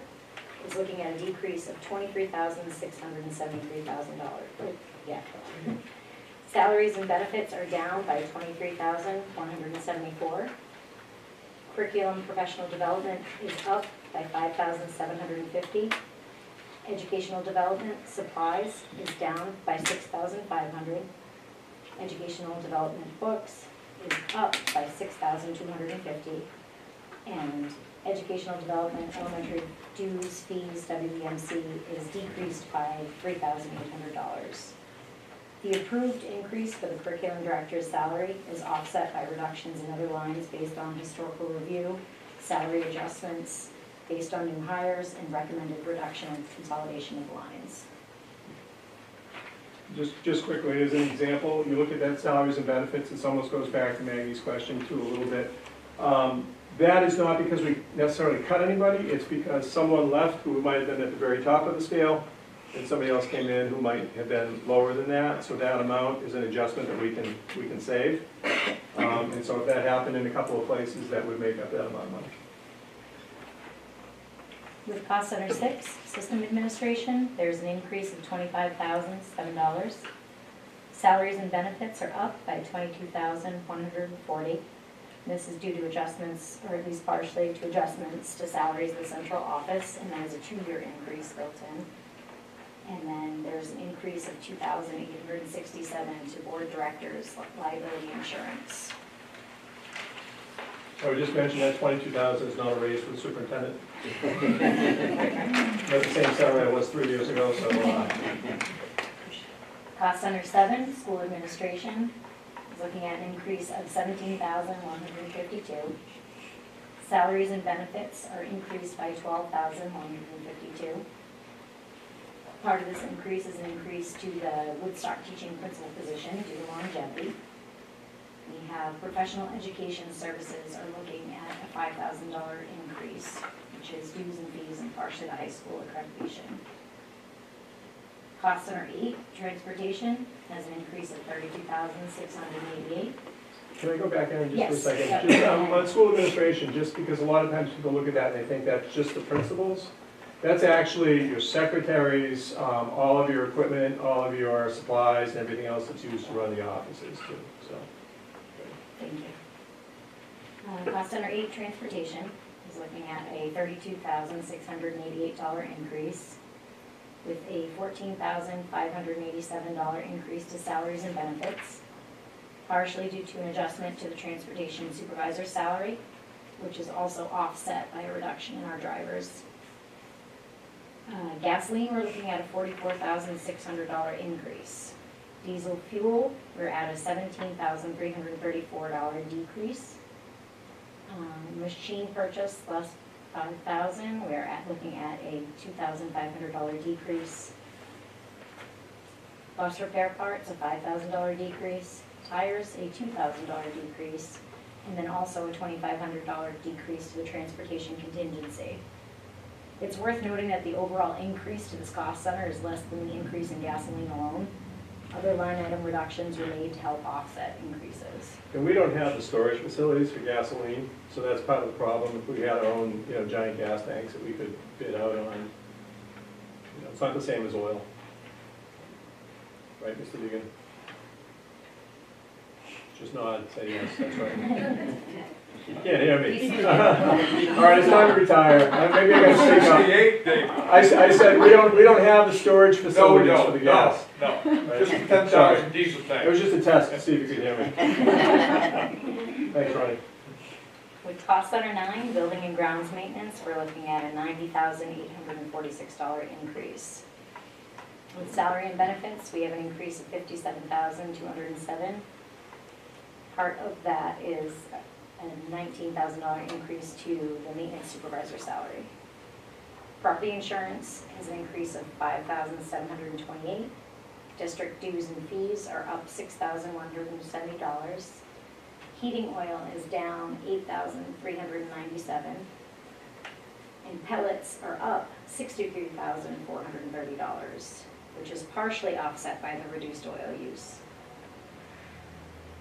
is looking at a decrease of $23,673,000. Yeah. Salaries and benefits are down by $23,174. Curriculum professional development is up by $5,750. Educational development supplies is down by $6,500. Educational development books is up by $6,250. And educational development elementary dues, fees, WBMC is decreased by $3,800. The approved increase for the curriculum director's salary is offset by reductions in other lines based on historical review, salary adjustments based on new hires, and recommended reduction and consolidation of lines. Just quickly, as an example, you look at that salaries and benefits, this almost goes back to Maggie's question too a little bit. That is not because we necessarily cut anybody, it's because someone left who might have been at the very top of the scale, and somebody else came in who might have been lower than that, so that amount is an adjustment that we can save. And so if that happened in a couple of places, that would make up that amount of money. With cost center 6, system administration, there's an increase of $25,007. Salaries and benefits are up by $22,140. This is due to adjustments, or at least partially to adjustments to salaries of the central office, and there's a 2-year increase built in. And then there's an increase of $2,867 to board directors' liability insurance. I would just mention that 22,000 is not a raise for the superintendent. That's the same salary I was 3 years ago, so. Cost center 7, school administration, is looking at an increase of $17,152. Salaries and benefits are increased by $12,152. Part of this increase is an increase to the Woodstock teaching principal position due to longevity. We have professional education services are looking at a $5,000 increase, which is dues and fees and partially the high school accreditation. Cost center 8, transportation, has an increase of $32,688. Can I go back in just Yes. for a second? Yep. Just, on school administration, just because a lot of times people look at that and they think that's just the principals. That's actually your secretaries, all of your equipment, all of your supplies, and everything else that's used to run the offices too, so. Thank you. Cost center 8, transportation, is looking at a $32,688 increase with a $14,587 increase to salaries and benefits, partially due to an adjustment to the transportation supervisor salary, which is also offset by a reduction in our drivers. Gasoline, we're looking at a $44,600 increase. Diesel fuel, we're at a $17,334 decrease. Machine purchase plus $5,000, we're looking at a $2,500 decrease. Bus repair parts, a $5,000 decrease. Tires, a $2,000 decrease. And then also a $2,500 decrease to the transportation contingency. It's worth noting that the overall increase to this cost center is less than the increase in gasoline alone. Other line item reductions were made to help offset increases. And we don't have the storage facilities for gasoline, so that's part of the problem. If we had our own, giant gas tanks that we could bid out on, it's not the same as oil. Right, Mr. Deegan? Just nod, say yes, that's right. You can't hear me. All right, it's time to retire. Maybe I gotta speak up. 68, Dave. I said, we don't have the storage facilities for the gas. No, Right? just Sorry. 10,000 diesel It tanks. was just a test to see if you could hear me. Thanks, Ronnie. With cost center 9, building and grounds maintenance, we're looking at a $90,846 increase. With salary and benefits, we have an increase of $57,207. Part of that is a $19,000 increase to the maintenance supervisor salary. Property insurance has an increase of $5,728. District dues and fees are up $6,170. Heating oil is down $8,397. And pellets are up $63,430, which is partially offset by the reduced oil use.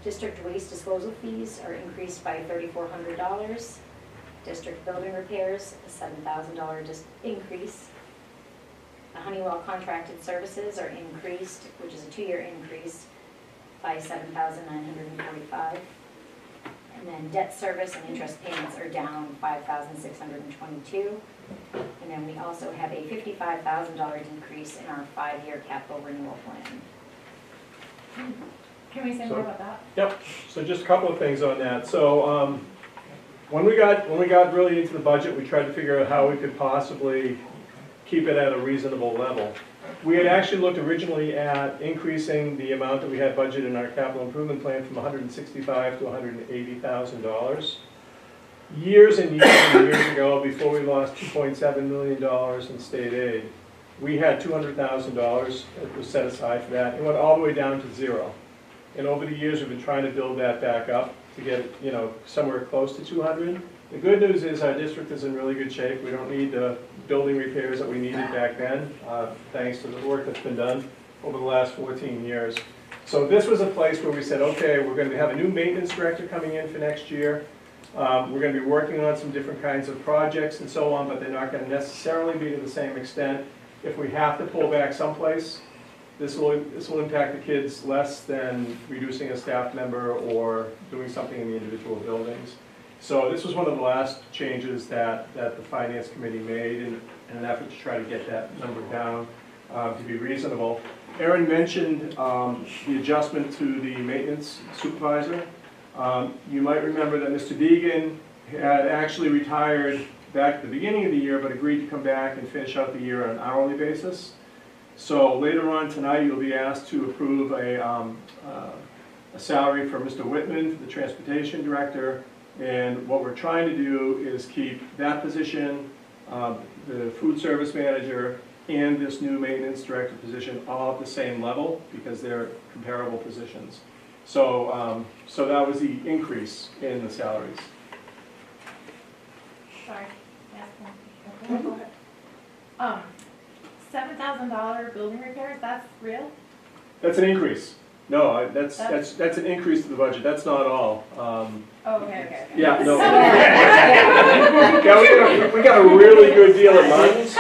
District waste disposal fees are increased by $3,400. District building repairs, a $7,000 increase. The Honeywell contracted services are increased, which is a 2-year increase, by $7,945. And then debt service and interest payments are down $5,622. And then we also have a $55,000 decrease in our 5-year capital renewal plan. Can we say more about that? Yep, so just a couple of things on that. So when we got really into the budget, we tried to figure out how we could possibly keep it at a reasonable level. We had actually looked originally at increasing the amount that we had budgeted in our capital improvement plan from $165,000 to $180,000. Years and years and years ago, before we lost $2.7 million in state aid, we had $200,000 that was set aside for that. It went all the way down to zero. And over the years, we've been trying to build that back up to get it, you know, somewhere close to 200. The good news is our district is in really good shape. We don't need the building repairs that we needed back then, thanks to the work that's been done over the last 14 years. So this was a place where we said, okay, we're going to have a new maintenance director coming in for next year. We're going to be working on some different kinds of projects and so on, but they're not going to necessarily be to the same extent. If we have to pull back someplace, this will impact the kids less than reducing a staff member or doing something in the individual buildings. So this was one of the last changes that the Finance Committee made in an effort to try to get that number down to be reasonable. Erin mentioned the adjustment to the maintenance supervisor. You might remember that Mr. Deegan had actually retired back at the beginning of the year, but agreed to come back and finish out the year on an hourly basis. So later on tonight, you'll be asked to approve a salary for Mr. Whitman, the transportation director. And what we're trying to do is keep that position, the food service manager, and this new maintenance director position all at the same level because they're comparable positions. So, so that was the increase in the salaries. Sorry. Go ahead. $7,000 building repairs, that's real? That's an increase. No, that's an increase to the budget. That's not all. Oh, okay. Yeah, no. Yeah, we got a really good deal at Martin's.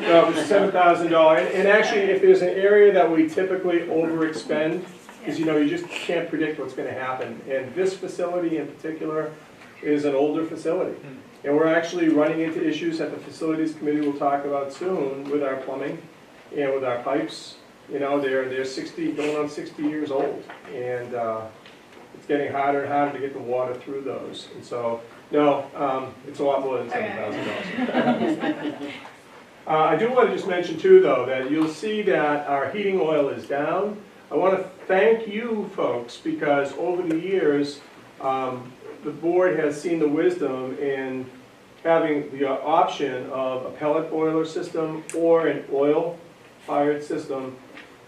No, it was $7,000. And actually, if there's an area that we typically overexpend, because you know you just can't predict what's going to happen. And this facility in particular is an older facility. And we're actually running into issues that the Facilities Committee will talk about soon with our plumbing and with our pipes. You know, they're 60, going on 60 years old. And it's getting harder and harder to get the water through those. And so, no, it's a lot more than $7,000. I do want to just mention too, though, that you'll see that our heating oil is down. I want to thank you folks because over the years, the board has seen the wisdom in having the option of a pellet boiler system or an oil-fired system,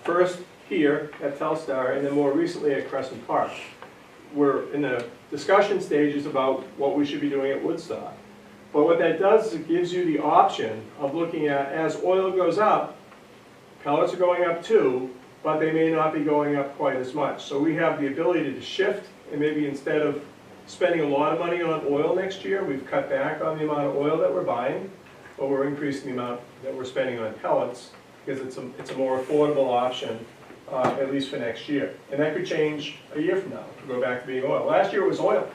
first here at Telstar and then more recently at Crescent Park. We're in the discussion stages about what we should be doing at Woodstock. But what that does is it gives you the option of looking at, as oil goes up, pellets are going up too, but they may not be going up quite as much. So we have the ability to shift, and maybe instead of spending a lot of money on oil next year, we've cut back on the amount of oil that we're buying, but we're increasing the amount that we're spending on pellets because it's a more affordable option, at least for next year. And that could change a year from now to go back to being oil. Last year it was oil.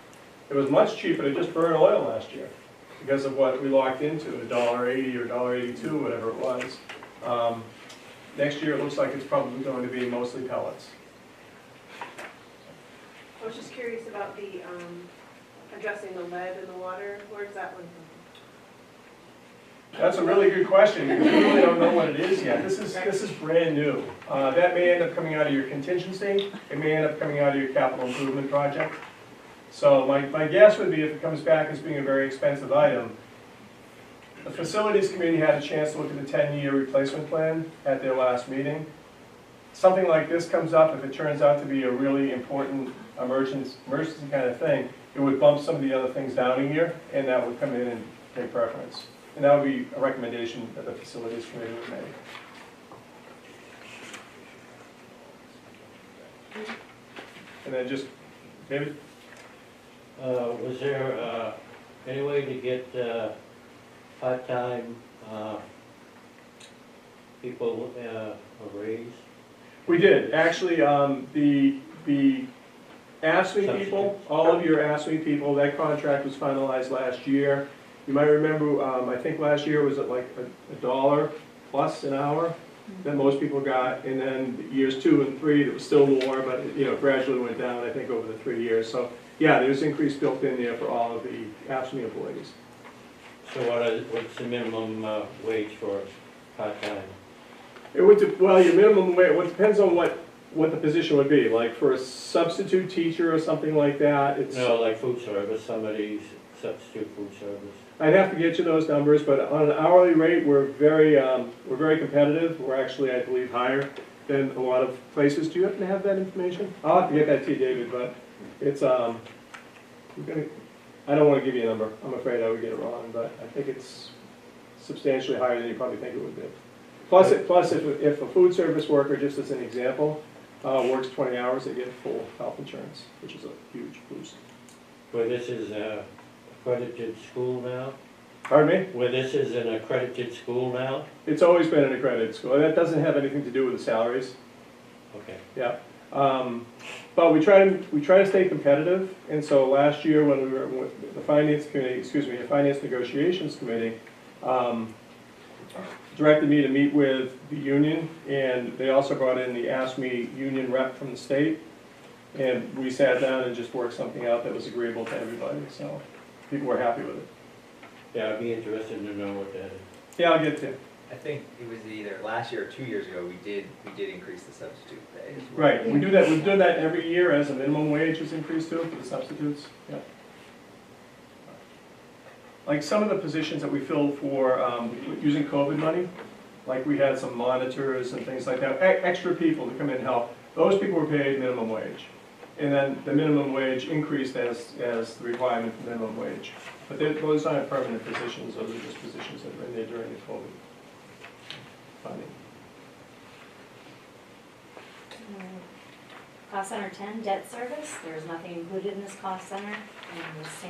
It was much cheaper to just burn oil last year because of what we locked into, $1.80 or $1.82, whatever it was. Next year it looks like it's probably going to be mostly pellets. I was just curious about the addressing the lead in the water. Where's that one from? That's a really good question because we really don't know what it is yet. This is brand new. That may end up coming out of your contingency. It may end up coming out of your capital improvement project. So my guess would be if it comes back as being a very expensive item, the Facilities Committee had a chance to look at the 10-year replacement plan at their last meeting. Something like this comes up, if it turns out to be a really important emergency kind of thing, it would bump some of the other things down a year, and that would come in and take preference. And that would be a recommendation that the Facilities Committee would make. And then just, David? Was there any way to get part-time people a raise? We did. Actually, the ASME people, all of your ASME people, that contract was finalized last year. You might remember, I think last year was at like $1 plus an hour that most people got, and then years 2 and 3, it was still more, but you know, gradually went down, I think, over the 3 years. So yeah, there's increase built in there for all of the ASME employees. So what's the minimum wage for part-time? It would, well, your minimum wage, well, it depends on what the position would be. Like for a substitute teacher or something like that, it's... No, like food service, somebody's substitute food service. I'd have to get you those numbers, but on an hourly rate, we're very competitive. We're actually, I believe, higher than a lot of places. Do you happen to have that information? I'll have to get that to you, David, but it's, I don't want to give you a number. I'm afraid I would get it wrong, but I think it's substantially higher than you probably think it would be. Plus, if a food service worker, just as an example, works 20 hours, they get full health insurance, which is a huge boost. Where this is a accredited school now? Pardon me? Where this is an accredited school now? It's always been an accredited school, and that doesn't have anything to do with the salaries. Okay. Yeah. But we try to stay competitive, and so last year when we were with the finance committee, the finance negotiations committee, directed me to meet with the union, and they also brought in the ASME union rep from the state, and we sat down and just worked something out that was agreeable to everybody, so people were happy with it. Yeah, I'd be interested to know what that is. Yeah, I'll get it to you. I think it was either last year or 2 years ago, we did increase the substitute pay as well. Right, we do that. We've done that every year as a minimum wage is increased too for the substitutes. Yeah. Like some of the positions that we filled for using COVID money, like we had some monitors and things like that, extra people to come in and help. Those people were paid minimum wage, and then the minimum wage increased as the requirement for minimum wage. But those aren't permanent positions; those are just positions that were in there during the COVID funding. Cost center 10, debt service, there's nothing included in this cost center, and it's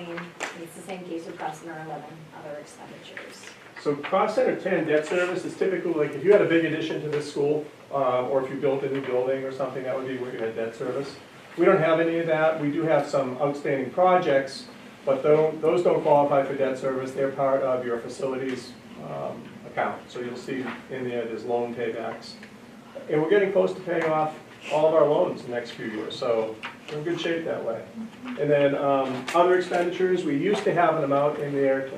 the same case with cost center 11, other expenditures. So cost center 10, debt service, is typically like if you had a big addition to this school, or if you built a new building or something, that would be where you had debt service. We don't have any of that. We do have some outstanding projects, but those don't qualify for debt service. They're part of your facilities account. So you'll see in there's loan paybacks. And we're getting close to paying off all of our loans in the next few years, so we're in good shape that way. And then other expenditures, we used to have an amount in there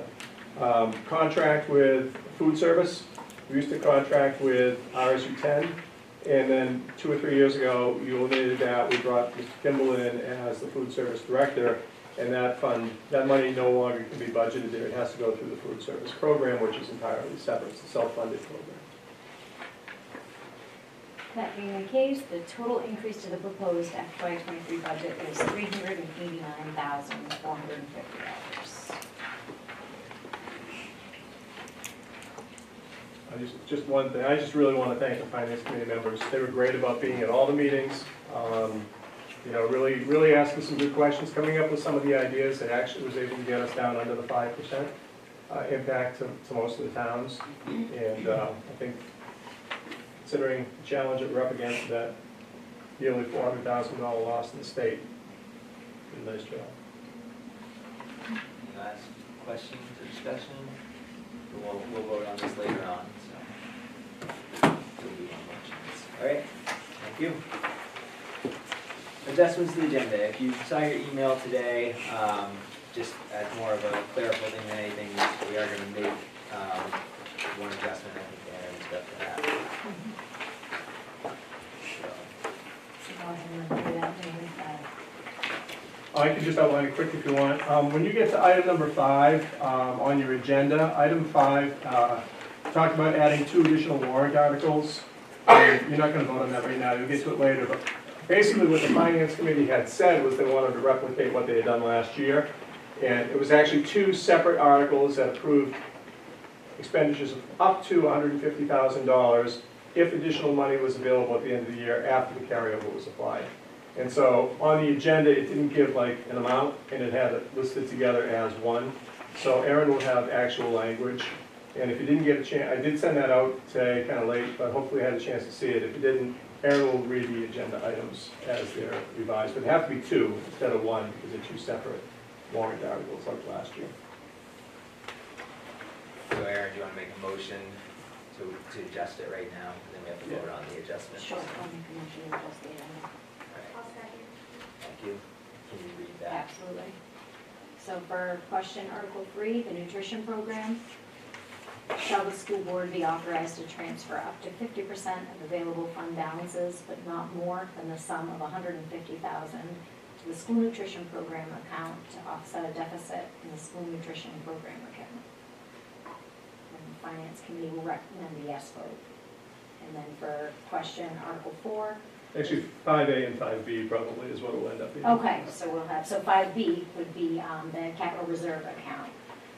to contract with food service. We used to contract with RSU 10, and then 2 or 3 years ago, you eliminated that. We brought Mr. Kimball in as the food service director, and that money no longer can be budgeted there. It has to go through the food service program, which is entirely separate. It's a self-funded program. That being the case, the total increase to the proposed FY23 budget is $389,450. Just one thing, I just really want to thank the finance committee members. They were great about being at all the meetings. You know, really asking some good questions, coming up with some of the ideas that actually was able to get us down under the 5% impact to most of the towns. And I think considering the challenge that we're up against, that nearly $400,000 loss in the state, did a nice job. Any last questions or discussion? We'll vote on this later on, so we'll do one motions. All right, thank you. Adjustments to the agenda. If you saw your email today, just as more of a clerical thing than anything, we are going to make one adjustment. I think Aaron's got for that. Go ahead and do that, maybe. I can just outline it quick if you want. When you get to item number 5 on your agenda, item 5 talked about adding 2 additional warrant articles. You're not going to vote on that right now. You'll get to it later. But basically what the finance committee had said was they wanted to replicate what they had done last year. And it was actually 2 separate articles that approved expenditures of up to $150,000 if additional money was available at the end of the year after the carryover was applied. And so on the agenda, it didn't give like an amount, and it had it listed together as one. So Aaron will have actual language. And if you didn't get a chance, I did send that out today, kind of late, but hopefully I had a chance to see it. If you didn't, Aaron will read the agenda items as they're revised. But they have to be 2 instead of 1 because they're 2 separate warrant articles like last year. So Aaron, do you want to make a motion to adjust it right now? And then we have to vote on the adjustment. Sure, I'll make a motion to adjust the agenda. Thank you. Can you read that? Absolutely. So for question Article 3, the nutrition program, shall the school board be authorized to transfer up to 50% of available fund balances, but not more than the sum of $150,000 to the school nutrition program account to offset a deficit in the school nutrition program account. And the finance committee will recommend a yes vote. And then for question Article 4. Actually, 5A and 5B probably is what it'll end up being. Okay, so we'll have, so 5B would be the capital reserve account.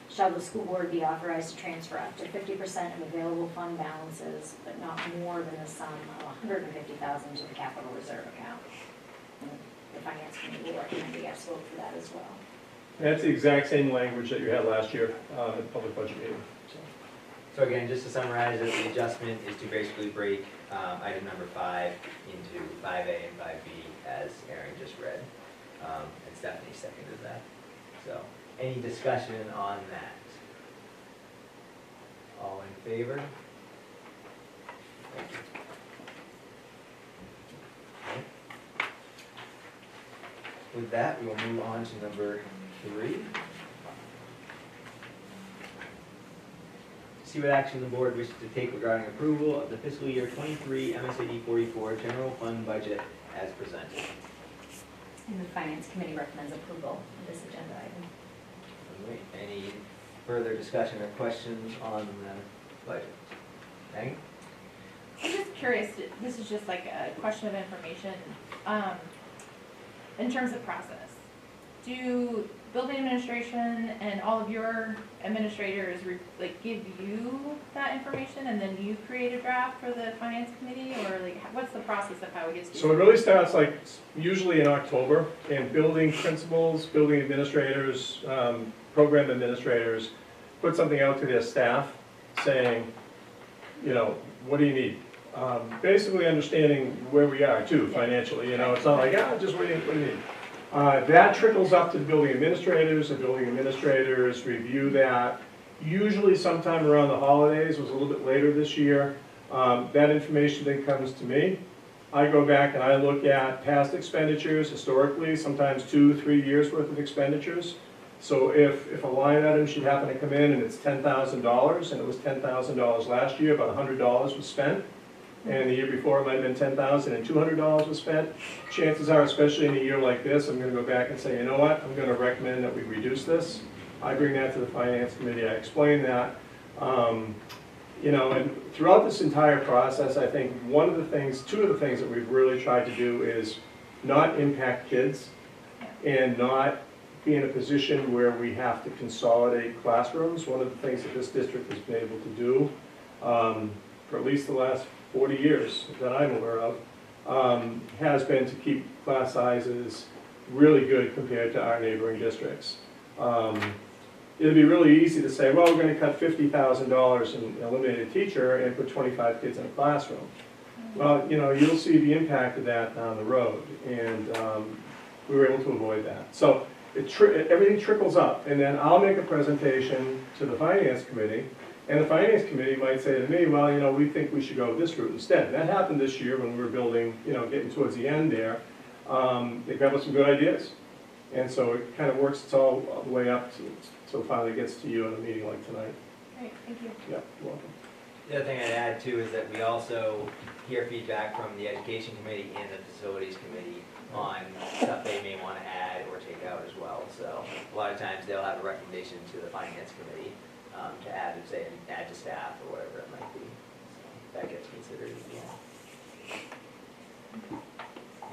Shall the school board be authorized to transfer up to 50% of available fund balances, but not more than the sum of $150,000 to the capital reserve account? And the finance committee will recommend a yes vote for that as well. That's the exact same language that you had last year at the public budget meeting. So again, just to summarize it, the adjustment is to basically break item number 5 into 5A and 5B, as Aaron just read. And Stephanie seconded that. So, any discussion on that? All in favor? Thank you. Okay. With that, we will move on to number 3. See what action the board wishes to take regarding approval of the fiscal year 23 MSAD 44 general fund budget as presented. And the finance committee recommends approval of this agenda item. All right, any further discussion or questions on the budget? Megan? I'm just curious, this is just like a question of information, in terms of process. Do building administration and all of your administrators give you that information and then you create a draft for the finance committee, or what's the process of how it gets to you? So it really starts usually in October, and building principals, building administrators, program administrators put something out to their staff saying, what do you need? Basically understanding where we are too financially, it's not like, just what do you need? That trickles up to the building administrators. The building administrators review that. Usually sometime around the holidays, it was a little bit later this year. That information then comes to me. I go back and I look at past expenditures historically, sometimes 2-3 years worth of expenditures. So if a line item should happen to come in and it's $10,000, and it was $10,000 last year, about $100 was spent, and the year before it might have been $10,000 and $200 was spent, chances are, especially in a year like this, I'm going to go back and say, you know what, I'm going to recommend that we reduce this. I bring that to the finance committee, I explain that. And throughout this entire process, I think two of the things that we've really tried to do is not impact kids and not be in a position where we have to consolidate classrooms. One of the things that this district has been able to do for at least the last 40 years that I'm aware of, has been to keep class sizes really good compared to our neighboring districts. It'd be really easy to say, well, we're going to cut $50,000 and eliminate a teacher and put 25 kids in a classroom. Well, you'll see the impact of that down the road, and we were able to avoid that. So everything trickles up, and then I'll make a presentation to the finance committee. And the finance committee might say to me, well, we think we should go this route instead. And that happened this year when we were building, getting towards the end there. They come up with some good ideas. And so it kind of works all the way up till it finally gets to you in a meeting like tonight. Great, thank you. Yeah, you're welcome. The other thing I'd add too is that we also hear feedback from the education committee and the facilities committee on stuff they may want to add or take out as well. So a lot of times they'll have a recommendation to the finance committee to add to staff or whatever it might be. So that gets considered as well.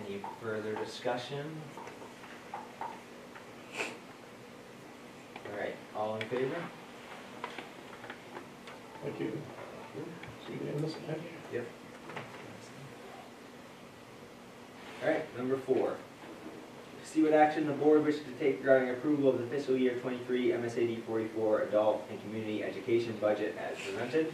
Any further discussion? All right, all in favor? Thank you. See you in this, okay? Yep. All right, number 4. See what action the board wishes to take regarding approval of the fiscal year 23 MSAD 44 adult and community education budget as presented.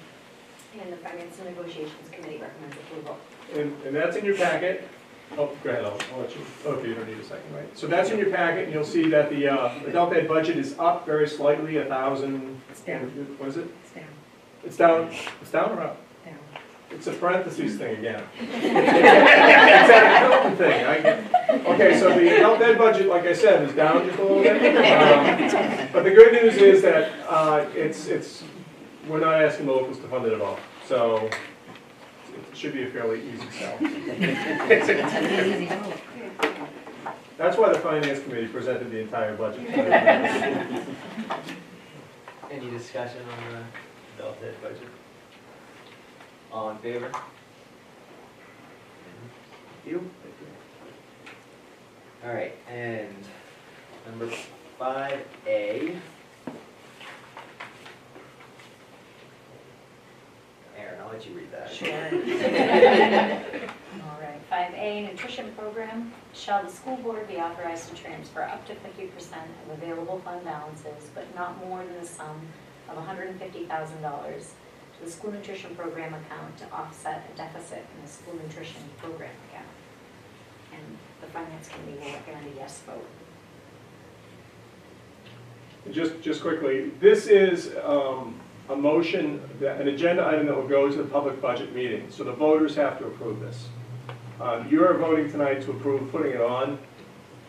And the finance and negotiations committee recommends approval. And that's in your packet. Oh, go ahead, I'll let you. Okay, you don't need a second, right? So that's in your packet, and you'll see that the adult ed budget is up very slightly, 1,000. It's down. What is it? It's down. It's down. It's down or up? Down. It's a parentheses thing again. It's that accountant thing. Okay, so the adult ed budget, like I said, is down just a little bit. But the good news is that we're not asking the locals to fund it at all. So it should be a fairly easy sell. That's why the finance committee presented the entire budget. Any discussion on the adult ed budget? All in favor? Thank you. All right, and number 5A. Aaron, I'll let you read that. Sure. All right, 5A, nutrition program. Shall the school board be authorized to transfer up to 50% of available fund balances, but not more than a sum of $150,000 to the school nutrition program account to offset a deficit in the school nutrition program account? And the finance committee will recommend a yes vote. Just quickly, this is a motion, an agenda item that will go to the public budget meeting. So the voters have to approve this. You are voting tonight to approve putting it on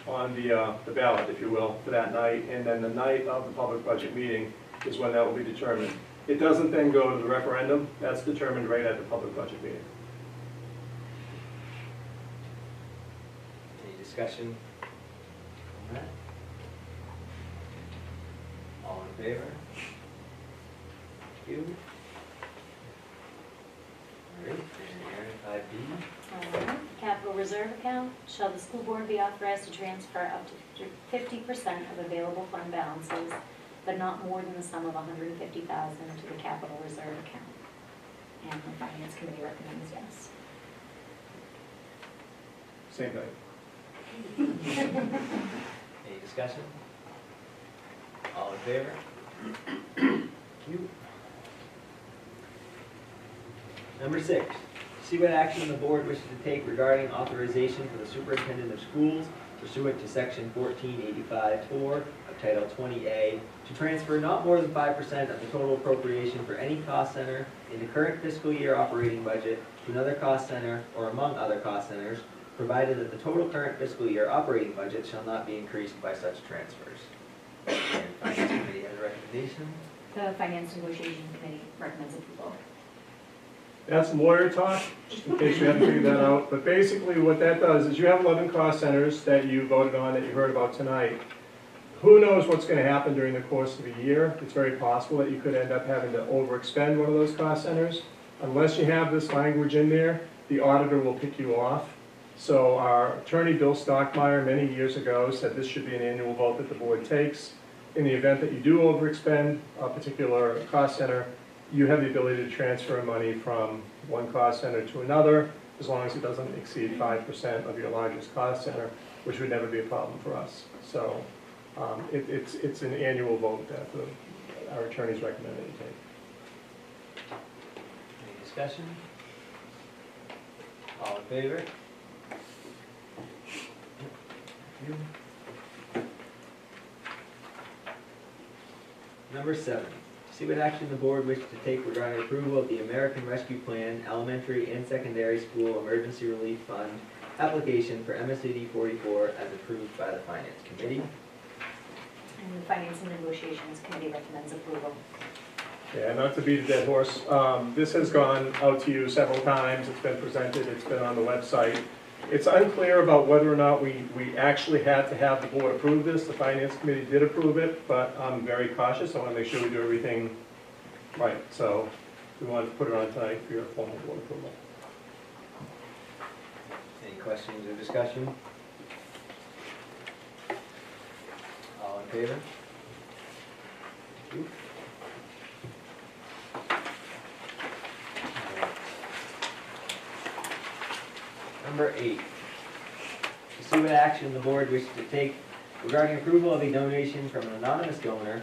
the ballot, if you will, for that night. And then the night of the public budget meeting is when that will be determined. It doesn't then go to the referendum. That's determined right at the public budget meeting. Any discussion on that? All in favor? Thank you. All right, and Aaron, 5B. Capital reserve account. Shall the school board be authorized to transfer up to 50% of available fund balances, but not more than the sum of $150,000 to the capital reserve account? And the finance committee recommends yes. Same thing. Any discussion? All in favor? Thank you. Number 6, see what action the board wishes to take regarding authorization for the superintendent of schools pursuant to section 1485-4 of Title 20A to transfer not more than 5% of the total appropriation for any cost center in the current fiscal year operating budget to another cost center or among other cost centers, provided that the total current fiscal year operating budget shall not be increased by such transfers. And Finance Committee has a recommendation. The finance negotiation committee recommends approval. That's lawyer talk, just in case you haven't figured that out. But basically what that does is you have 11 cost centers that you voted on, that you heard about tonight. Who knows what's going to happen during the course of a year? It's very possible that you could end up having to overexpend one of those cost centers. Unless you have this language in there, the auditor will pick you off. So our attorney, Bill Stockmeyer, many years ago said this should be an annual vote that the board takes. In the event that you do overexpend a particular cost center, you have the ability to transfer money from one cost center to another, as long as it doesn't exceed 5% of your largest cost center, which would never be a problem for us. So it's an annual vote that our attorneys recommend that you take. Any discussion? All in favor? Thank you. Number 7, see what action the board wishes to take regarding approval of the American Rescue Plan Elementary and Secondary School Emergency Relief Fund application for MSAD 44 as approved by the Finance Committee. And the finance and negotiations committee recommends approval. Yeah, not to beat a dead horse, this has gone out to you several times, it's been presented, it's been on the website. It's unclear about whether or not we actually had to have the board approve this. The Finance Committee did approve it, but I'm very cautious. I want to make sure we do everything right. So we wanted to put it on tonight for your formal board approval. Any questions or discussion? All in favor? Thank you. Number 8, to see what action the board wishes to take regarding approval of a donation from an anonymous donor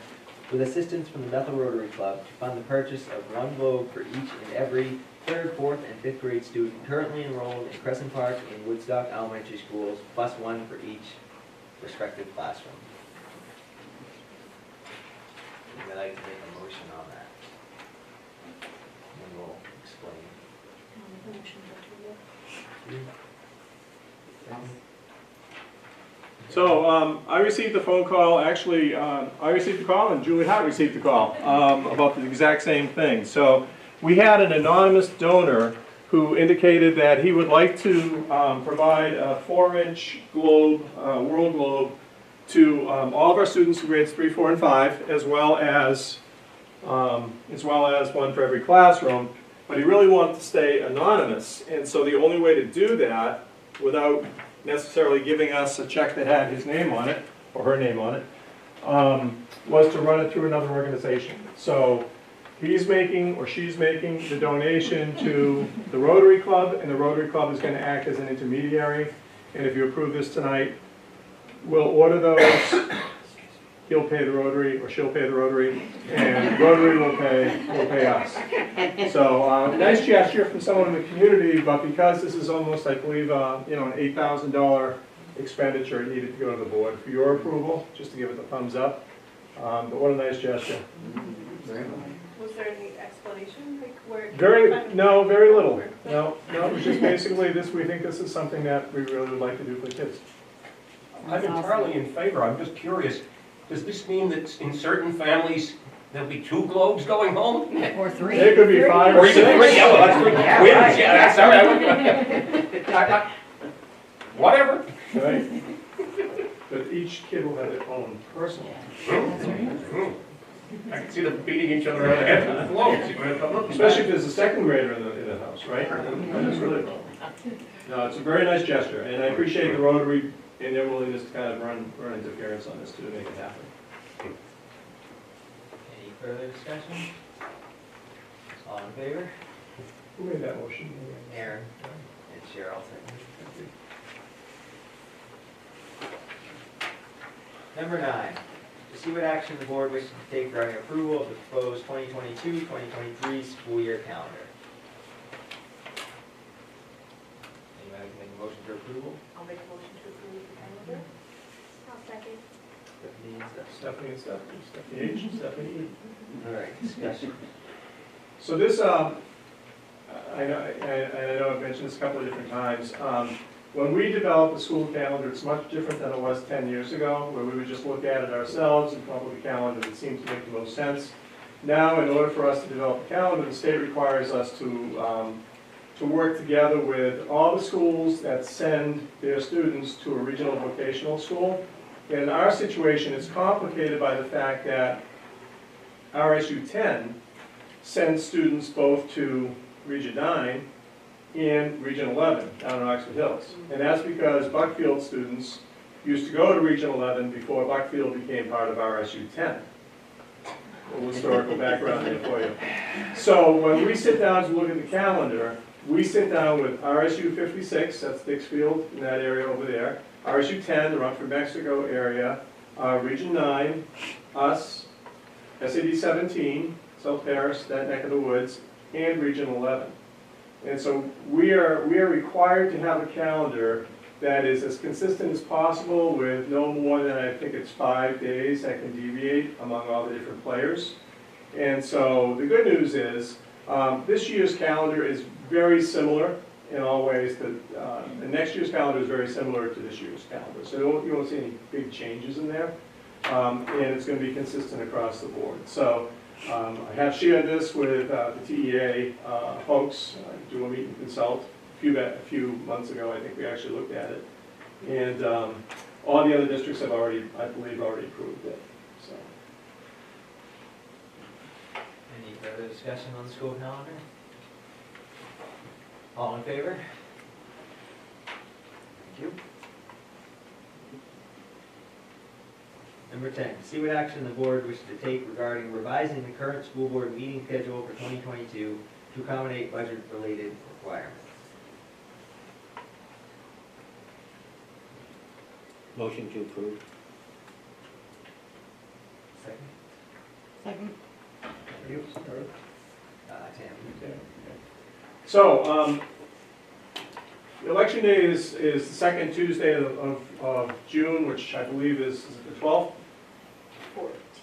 with assistance from the Bethel Rotary Club to fund the purchase of one globe for each and every 3rd, 4th, and 5th grade student currently enrolled in Crescent Park and Woodstock Elementary Schools, plus one for each respective classroom. Would I like to make a motion on that? And we'll explain. So I received a phone call, actually, I received a call and Julie Hart received a call about the exact same thing. So we had an anonymous donor who indicated that he would like to provide a 4-inch globe, world globe, to all of our students in grades 3, 4, and 5, as well as one for every classroom. But he really wanted to stay anonymous, and so the only way to do that, without necessarily giving us a check that had his name on it, or her name on it, was to run it through another organization. So he's making, or she's making, the donation to the Rotary Club, and the Rotary Club is going to act as an intermediary. And if you approve this tonight, we'll order those. He'll pay the Rotary, or she'll pay the Rotary, and Rotary will pay us. So nice gesture from someone in the community, but because this is almost, I believe, an $8,000 expenditure, it needed to go to the board for your approval, just to give it the thumbs up. But what a nice gesture. Was there any explanation, like where? Very little. No, it was just basically this, we think this is something that we really would like to do for the kids. I'm entirely in favor. I'm just curious. Does this mean that in certain families, there'll be 2 globes going home? Or 3. It could be 5 Or or even 6. 3, yeah, well, that's 3 twins, yeah, that's all right. Whatever. Right? But each kid will have their own personal. I can see them beating each other on the head with the globes. Especially if there's a second grader in the house, right? That's really cool. No, it's a very nice gesture, and I appreciate the Rotary and their willingness to kind of run interference on this too, to make it happen. Any further discussion? All in favor? Who made that motion? Aaron and Cheryl, second. Number 9, to see what action the board wishes to take regarding approval of the proposed 2022-2023 school year calendar. Anybody can make a motion for approval? I'll make a motion to approve the calendar. I'll second. Stephanie and Stephanie H, Stephanie E. All right, discussion. So this, I know I've mentioned this a couple of different times. When we developed the school calendar, it's much different than it was 10 years ago, where we would just look at it ourselves and come up with a calendar that seemed to make the most sense. Now, in order for us to develop a calendar, the state requires us to work together with all the schools that send their students to a regional vocational school. And in our situation, it's complicated by the fact that RSU 10 sends students both to Region 9 and Region 11 down in Oxford Hills. And that's because Buckfield students used to go to Region 11 before Buckfield became part of RSU 10. A little historical background there for you. So when we sit down to look at the calendar, we sit down with RSU 56, that's Dixfield in that area over there, RSU 10, the Rumford, Mexico area, Region 9, us, SAD 17, South Paris, that neck of the woods, and Region 11. And so we are required to have a calendar that is as consistent as possible with no more than, I think it's 5 days that can deviate among all the different players. And so the good news is this year's calendar is very similar in all ways to, and next year's calendar is very similar to this year's calendar. So you won't see any big changes in there. And it's going to be consistent across the board. So I have shared this with the TEA folks, do a meet and consult. A few months ago, I think we actually looked at it. And all the other districts have already, I believe, already approved it. So. Any further discussion on the school calendar? All in favor? Thank you. Number 10, see what action the board wishes to take regarding revising the current school board meeting schedule for 2022 to accommodate budget-related requirements. Motion to approve. Second? Second. Tammy. So, election day is the second Tuesday of June, which I believe is the 12th?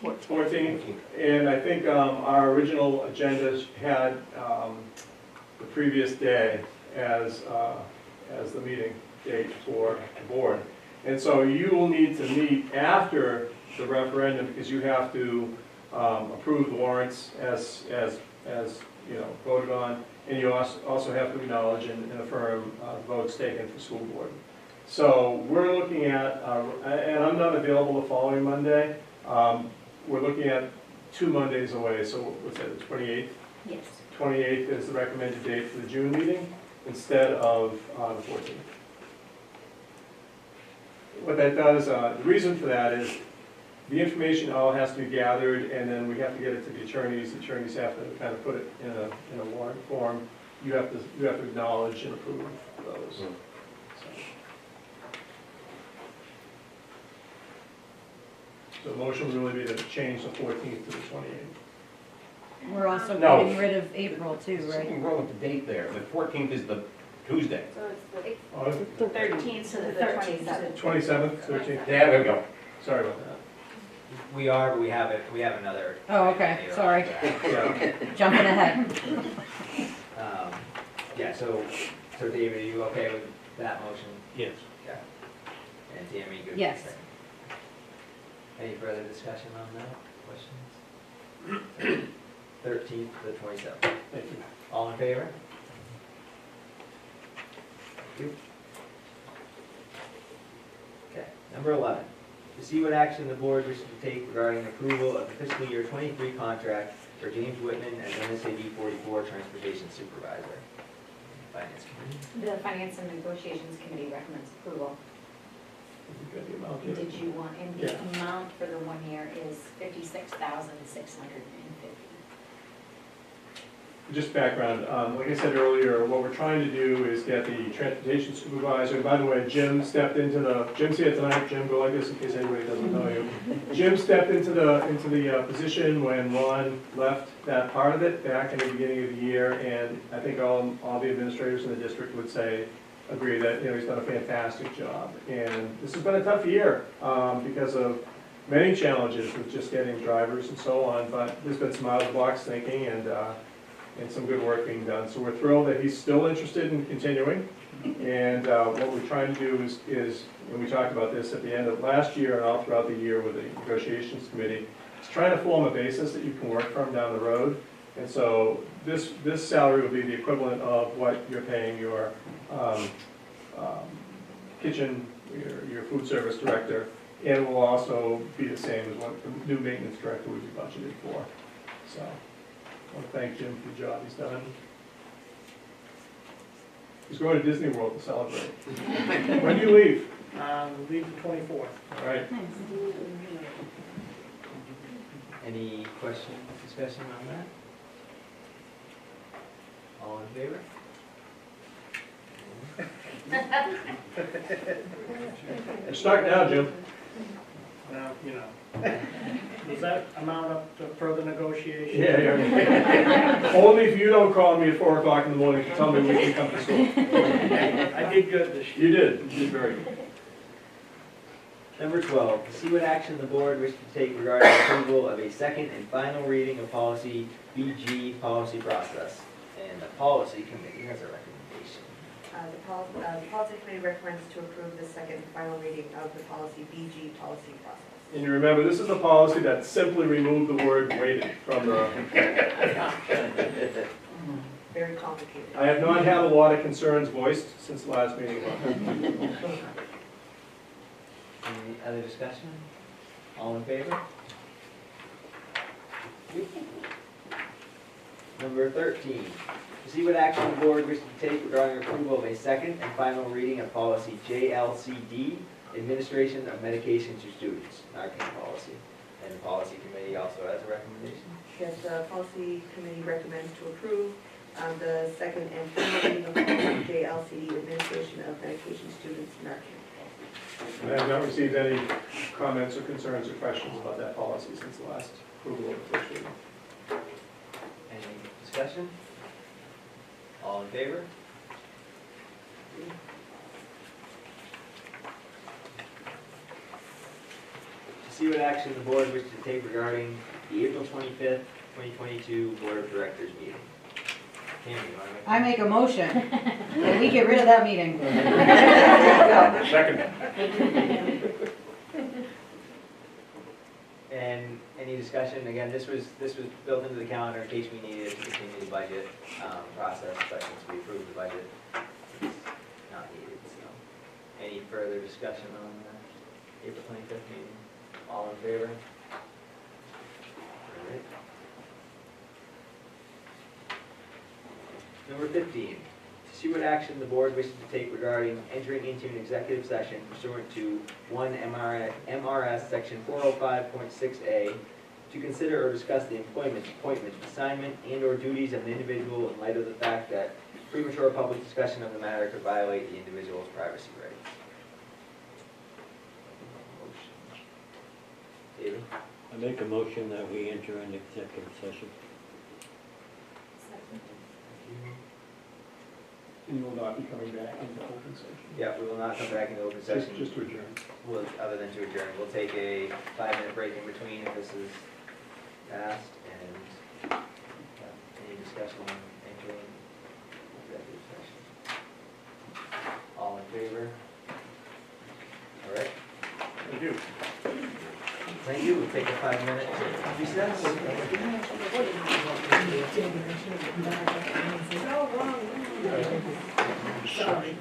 14th. And I think our original agenda had the previous day as the meeting date for the board. And so you will need to meet after the referendum because you have to approve the warrants as voted on, and you also have to acknowledge and affirm votes taken for school board. So we're looking at, and I'm not available the following Monday, we're looking at 2 Mondays away, so what's that, the 28th? Yes. 28th is the recommended date for the June meeting instead of the 14th. What that does, the reason for that is the information all has to be gathered, and then we have to get it to the attorneys. The attorneys have to kind of put it in a warrant form. You have to acknowledge and approve those. So. So the motion would really be to change the 14th to the 28th. We're also No. getting rid of April too, There's right? something wrong with the date there. The 14th is the Tuesday. So it's Oh, is it? The 13th to the 27th. 27th, 13th? Yeah, there we go. Sorry about that. We are, but we have it, we have another. Oh, okay, sorry, Yeah. jumping ahead. Yeah, so David, are you okay with that motion? Yes. Yeah. And Tammy, good? with Yes. that? Any further discussion on that? Questions? 13th to the 27th. Thank you. All in favor? Thank you. Okay, number 11. To see what action the board wishes to take regarding approval of the fiscal year 23 contract for James Whitman as MSAD 44 Transportation Supervisor. Finance Committee. The Finance and Negotiations Committee recommends approval. You got the amount here? Did you want, and the Yeah. amount for the 1 year is $56,650. Just background, like I said earlier, what we're trying to do is get the transportation supervisor, and by the way, Jim's here tonight. Jim, go like this in case anybody doesn't know you. Jim stepped into the position when Ron left that part of it back in the beginning of the year, and I think all the administrators in the district would agree that, he's done a fantastic job. And this has been a tough year, because of many challenges with just getting drivers and so on, but there's been some out-of-the-box thinking and some good work being done. So we're thrilled that he's still interested in continuing. And what we're trying to do is, and we talked about this at the end of last year and all throughout the year with the negotiations committee, is trying to form a basis that you can work from down the road. And so this salary will be the equivalent of what you're paying your kitchen, your food service director, and will also be the same as what the new maintenance director would be budgeted for. So I want to thank Jim for the job he's done. He's going to Disney World to celebrate. When do you leave? Leave the 24th. All right. Any question, discussion on that? All in favor? Start now, Jim. Now, does that amount up to further negotiation? Yeah. Only if you don't call me at 4 o'clock in the morning to tell me we can come to school. I did good this year. You did very good. Number 12, to see what action the board wishes to take regarding approval of a second and final reading of policy BG policy process. And the policy committee has a recommendation. The policy committee recommends to approve the second and final reading of the policy BG policy process. And you remember, this is a policy that simply removed the word weighted from the... Very complicated. I have not had a lot of concerns voiced since the last meeting. Any other discussion? All in favor? Number 13, to see what action the board wishes to take regarding approval of a second and final reading of policy JLCD, administration of medications to students, Narcan policy. And the policy committee also has a recommendation. Yes, the policy committee recommends to approve the second and final reading of policy JLCD, administration of medication to students, Narcan. And I have not received any comments or concerns or questions about that policy since the last approval of the first reading. Any discussion? All in favor? To see what action the board wishes to take regarding the April 25th, 2022 Board of Directors meeting. Tammy, you want to make? I make a motion that we get rid of that meeting. Second. And any Any discussion? Again, this was built into the calendar in case we needed it to continue the budget process, but since we approved the budget, it's not needed, so. Any further discussion on the April 25th meeting? All in favor? All right. Number 15, to see what action the board wishes to take regarding entering into an executive session pursuant to 1 MRS Section 405.6A to consider or discuss the employment, appointment, assignment, and/or duties of an individual in light of the fact that premature public discussion of the matter could violate the individual's privacy rights. David? I make a motion that we enter an executive session. And you will not be coming back into open session. Yeah, we will not come back into open session. Just to adjourn. Well, other than to adjourn, we'll take a 5-minute break in between if this is passed, and any discussion on entering executive session. All in favor? All right, Thank you. thank you, we'll take a 5-minute recess. So wrong. Sorry.